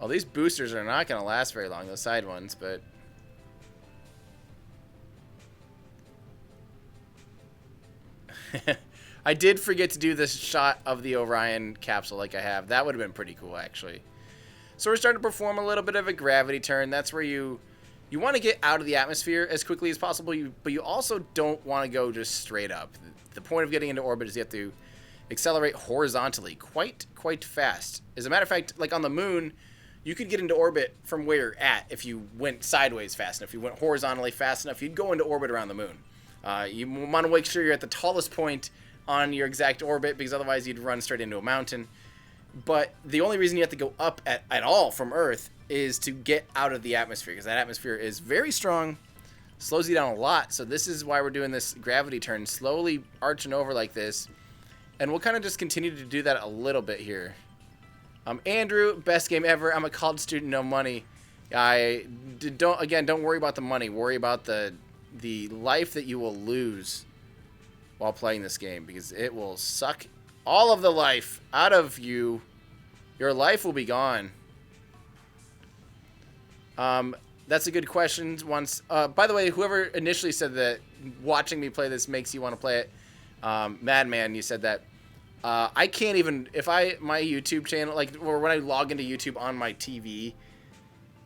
Oh, these boosters are not going to last very long, those side ones, but... I did forget to do this shot of the Orion capsule like I have. That would have been pretty cool, actually. So we're starting to perform a little bit of a gravity turn. That's where you want to get out of the atmosphere as quickly as possible, but you also don't want to go just straight up. The point of getting into orbit is you have to accelerate horizontally quite fast. As a matter of fact, like on the moon, you could get into orbit from where you're at if you went sideways fast enough. If you went horizontally fast enough, you'd go into orbit around the moon. You want to make sure you're at the tallest point on your exact orbit, because otherwise you'd run straight into a mountain. But the only reason you have to go up at all from Earth is to get out of the atmosphere, because that atmosphere is very strong, slows you down a lot. So this is why we're doing this gravity turn, slowly arching over like this. And we'll kind of just continue to do that a little bit here. Andrew, best game ever. I'm a college student, no money. Don't worry about the money. Worry about the life that you will lose while playing this game, because it will suck all of the life out of you. Your life will be gone. That's a good question. By the way, whoever initially said that watching me play this makes you want to play it, Madman, you said that. I can't even, my YouTube channel, like, or when I log into YouTube on my TV,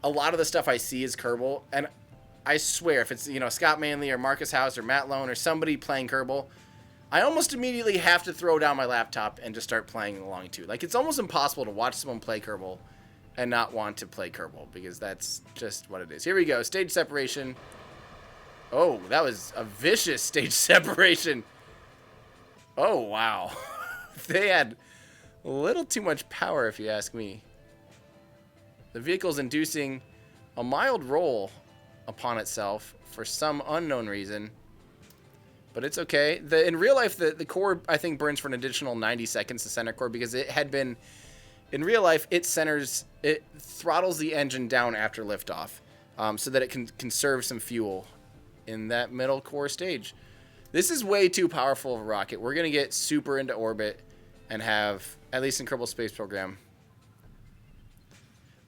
a lot of the stuff I see is Kerbal, and I swear, if it's, Scott Manley or Marcus House or Matt Lone or somebody playing Kerbal, I almost immediately have to throw down my laptop and just start playing along too. Like, it's almost impossible to watch someone play Kerbal and not want to play Kerbal, because that's just what it is. Here we go, stage separation. Oh, that was a vicious stage separation. Oh, wow. They had a little too much power, if you ask me. The vehicle's inducing a mild roll upon itself for some unknown reason. But it's okay. In real life, the core, I think, burns for an additional 90 seconds, the center core, because it had been... In real life, it throttles the engine down after liftoff, so that it can conserve some fuel in that middle core stage. This is way too powerful of a rocket. We're going to get super into orbit and have, at least in Kerbal Space Program.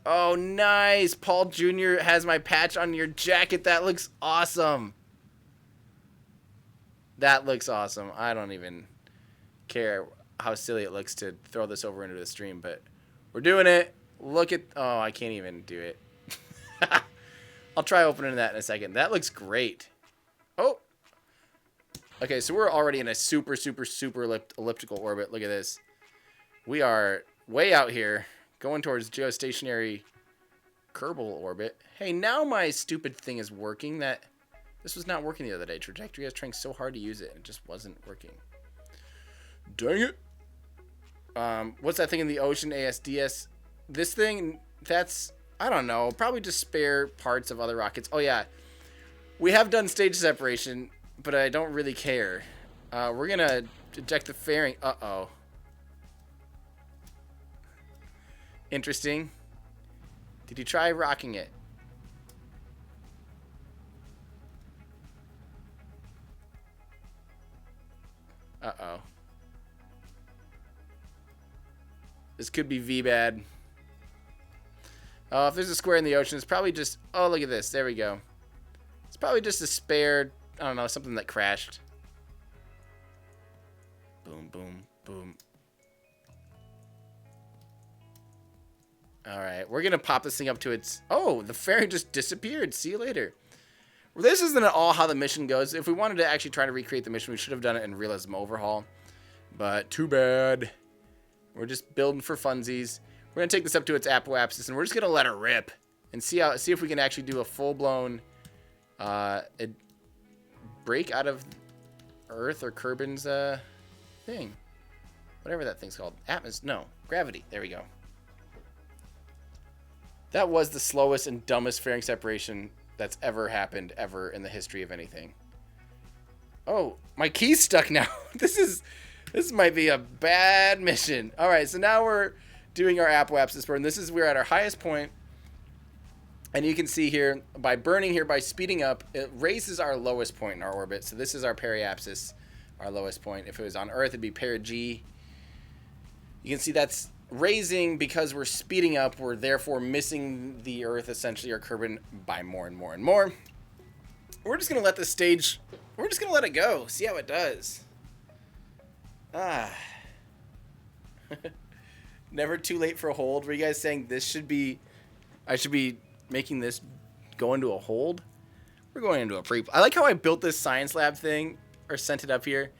Oh, nice. Paul Jr. has my patch on your jacket. That looks awesome. That looks awesome. I don't even care how silly it looks to throw this over into the stream, but we're doing it. Look at... Oh, I can't even do it. I'll try opening that in a second. That looks great. Oh. Okay, so we're already in a super elliptical orbit. Look at this. We are way out here, going towards geostationary Kerbal orbit. Hey, now my stupid thing is working. That This was not working the other day. Trajectory, I was trying so hard to use it, and it just wasn't working. Dang it. What's that thing in the ocean? ASDS. This thing, that's, I don't know, probably just spare parts of other rockets. Oh, yeah. We have done stage separation, but I don't really care. We're going to eject the fairing. Uh-oh. Interesting. Did you try rocking it? Uh-oh. This could be V-bad. Oh, if there's a square in the ocean, it's probably just... Oh, look at this. There we go. It's probably just a spare... I don't know, something that crashed. Boom, boom, boom. Alright, we're going to pop this thing up to its... Oh, the fairing just disappeared. See you later. Well, this isn't at all how the mission goes. If we wanted to actually try to recreate the mission, we should have done it in Realism Overhaul. But too bad. We're just building for funsies. We're going to take this up to its apoapsis, and we're just going to let her rip. And see if we can actually do a full-blown break out of Earth or Kerbin's thing. Whatever that thing's called. No, gravity. There we go. That was the slowest and dumbest fairing separation that's ever happened ever in the history of anything. Oh, my key's stuck now. This might be a bad mission. All right, so now we're doing our apoapsis burn. We're at our highest point, and you can see here by burning here, by speeding up, it raises our lowest point in our orbit. So this is our periapsis, our lowest point. If it was on Earth, it'd be perigee. You can see that's raising because we're speeding up. We're therefore missing the Earth, essentially, or Kerbin, by more and more and more. We're just gonna let the stage. We're just gonna let it go. See how it does. Never too late for a hold. Were you guys saying this should be... I should be making this go into a hold? We're going into a pre... I like how I built this science lab thing, or sent it up here,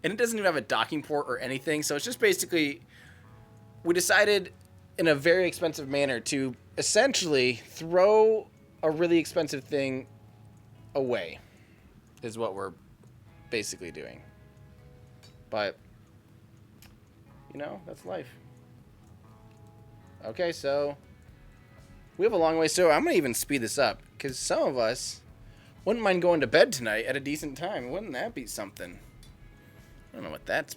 and it doesn't even have a docking port or anything, so it's just basically... We decided in a very expensive manner to essentially throw a really expensive thing away, is what we're basically doing. But, you know, that's life. Okay, so we have a long way. So I'm going to even speed this up, because some of us wouldn't mind going to bed tonight at a decent time. Wouldn't that be something? I don't know what that's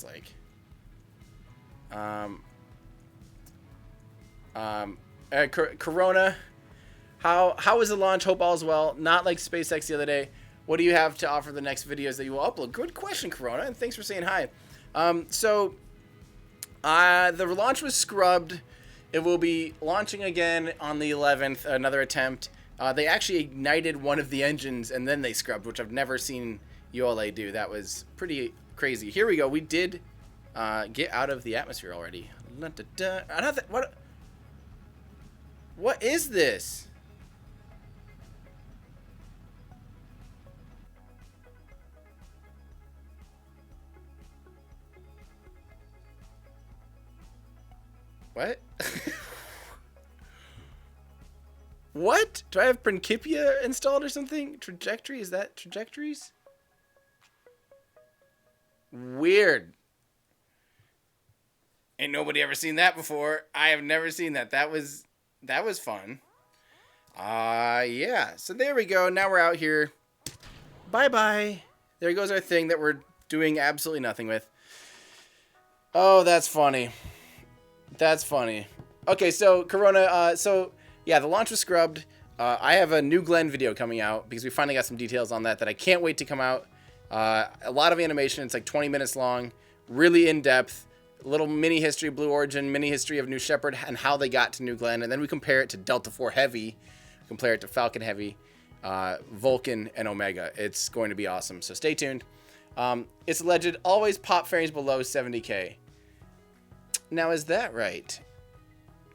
like. Corona, how was the launch? Hope all's well. Not like SpaceX the other day. What do you have to offer the next videos that you will upload? Good question, Corona, and thanks for saying hi. The launch was scrubbed. It will be launching again on the 11th, another attempt. They actually ignited one of the engines and then they scrubbed, which I've never seen ULA do. That was pretty crazy. Here we go. We did get out of the atmosphere already. What is this? What? What? Do I have Principia installed or something? Trajectory? Is that trajectories? Weird. Ain't nobody ever seen that before. I have never seen that. That was fun. Yeah. So there we go. Now we're out here. Bye-bye. There goes our thing that we're doing absolutely nothing with. Oh, that's funny. That's funny. Okay, so Corona, yeah, the launch was scrubbed. I have a New Glenn video coming out because we finally got some details on that I can't wait to come out. A lot of animation. It's like 20 minutes long. Really in-depth. A little mini history of Blue Origin, mini history of New Shepard, and how they got to New Glenn. And then we compare it to Delta IV Heavy. Compare it to Falcon Heavy, Vulcan, and Omega. It's going to be awesome, so stay tuned. It's alleged always pop fairings below 70K. Now, is that right?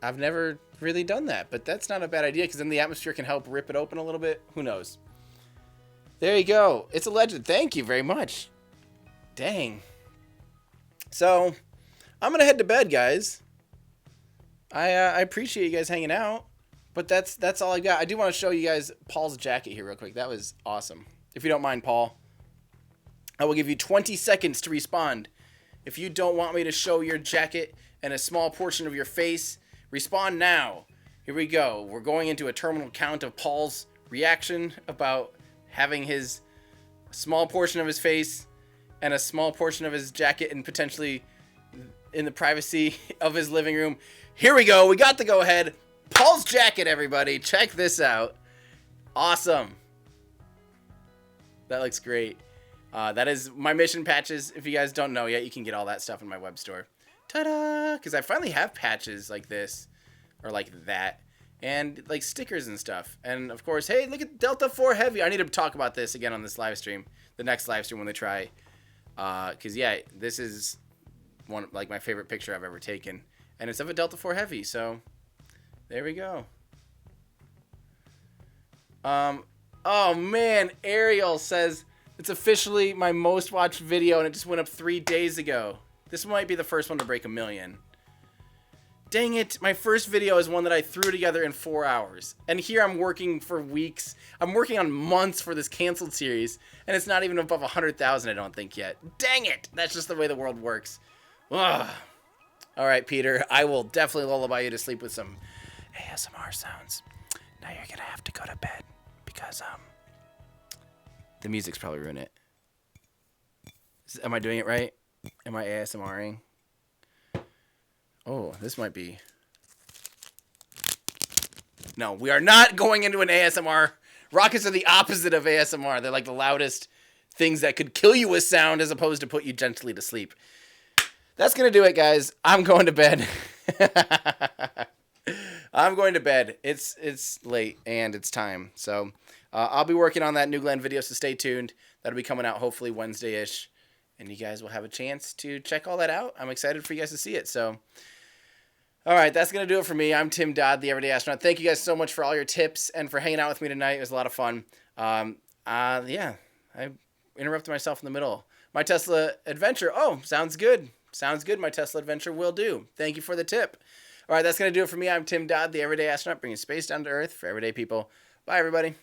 I've never really done that, but that's not a bad idea because then the atmosphere can help rip it open a little bit. Who knows? There you go. It's alleged. Thank you very much. Dang. So, I'm going to head to bed, guys. I appreciate you guys hanging out. But that's all I got. I do want to show you guys Paul's jacket here real quick. That was awesome. If you don't mind, Paul, I will give you 20 seconds to respond. If you don't want me to show your jacket and a small portion of your face, respond now. Here we go. We're going into a terminal count of Paul's reaction about having his small portion of his face and a small portion of his jacket and potentially in the privacy of his living room. Here we go. We got the go ahead. Paul's jacket, everybody. Check this out. Awesome. That looks great. That is my mission patches. If you guys don't know yet, you can get all that stuff in my web store. Ta-da! Because I finally have patches like this, or like that, and like stickers and stuff. And of course, hey, look at Delta 4 Heavy. I need to talk about this again on this live stream, the next live stream when they try. Because yeah, this is one like my favorite picture I've ever taken, and it's of a Delta 4 Heavy. So there we go. Oh man, Ariel says it's officially my most watched video and it just went up 3 days ago. This might be the first one to break 1 million. Dang it, my first video is one that I threw together in 4 hours. And here I'm working for weeks. I'm working on months for this canceled series, and it's not even above 100,000, I don't think yet. Dang it, that's just the way the world works. Ugh. All right, Peter, I will definitely lullaby you to sleep with some ASMR sounds. Now you're gonna have to go to bed because the music's probably ruined it. Am I doing it right? Am I ASMRing? Oh, this might be. No, we are not going into an ASMR. Rockets are the opposite of ASMR. They're like the loudest things that could kill you with sound as opposed to put you gently to sleep. That's going to do it, guys. I'm going to bed. I'm going to bed. It's late and it's time. So I'll be working on that New Glenn video, so stay tuned. That'll be coming out hopefully Wednesday-ish. And you guys will have a chance to check all that out. I'm excited for you guys to see it. So, all right, that's going to do it for me. I'm Tim Dodd, the Everyday Astronaut. Thank you guys so much for all your tips and for hanging out with me tonight. It was a lot of fun. Yeah, I interrupted myself in the middle. My Tesla adventure. Oh, sounds good. Sounds good. My Tesla adventure will do. Thank you for the tip. All right, that's going to do it for me. I'm Tim Dodd, the Everyday Astronaut, bringing space down to Earth for everyday people. Bye, everybody.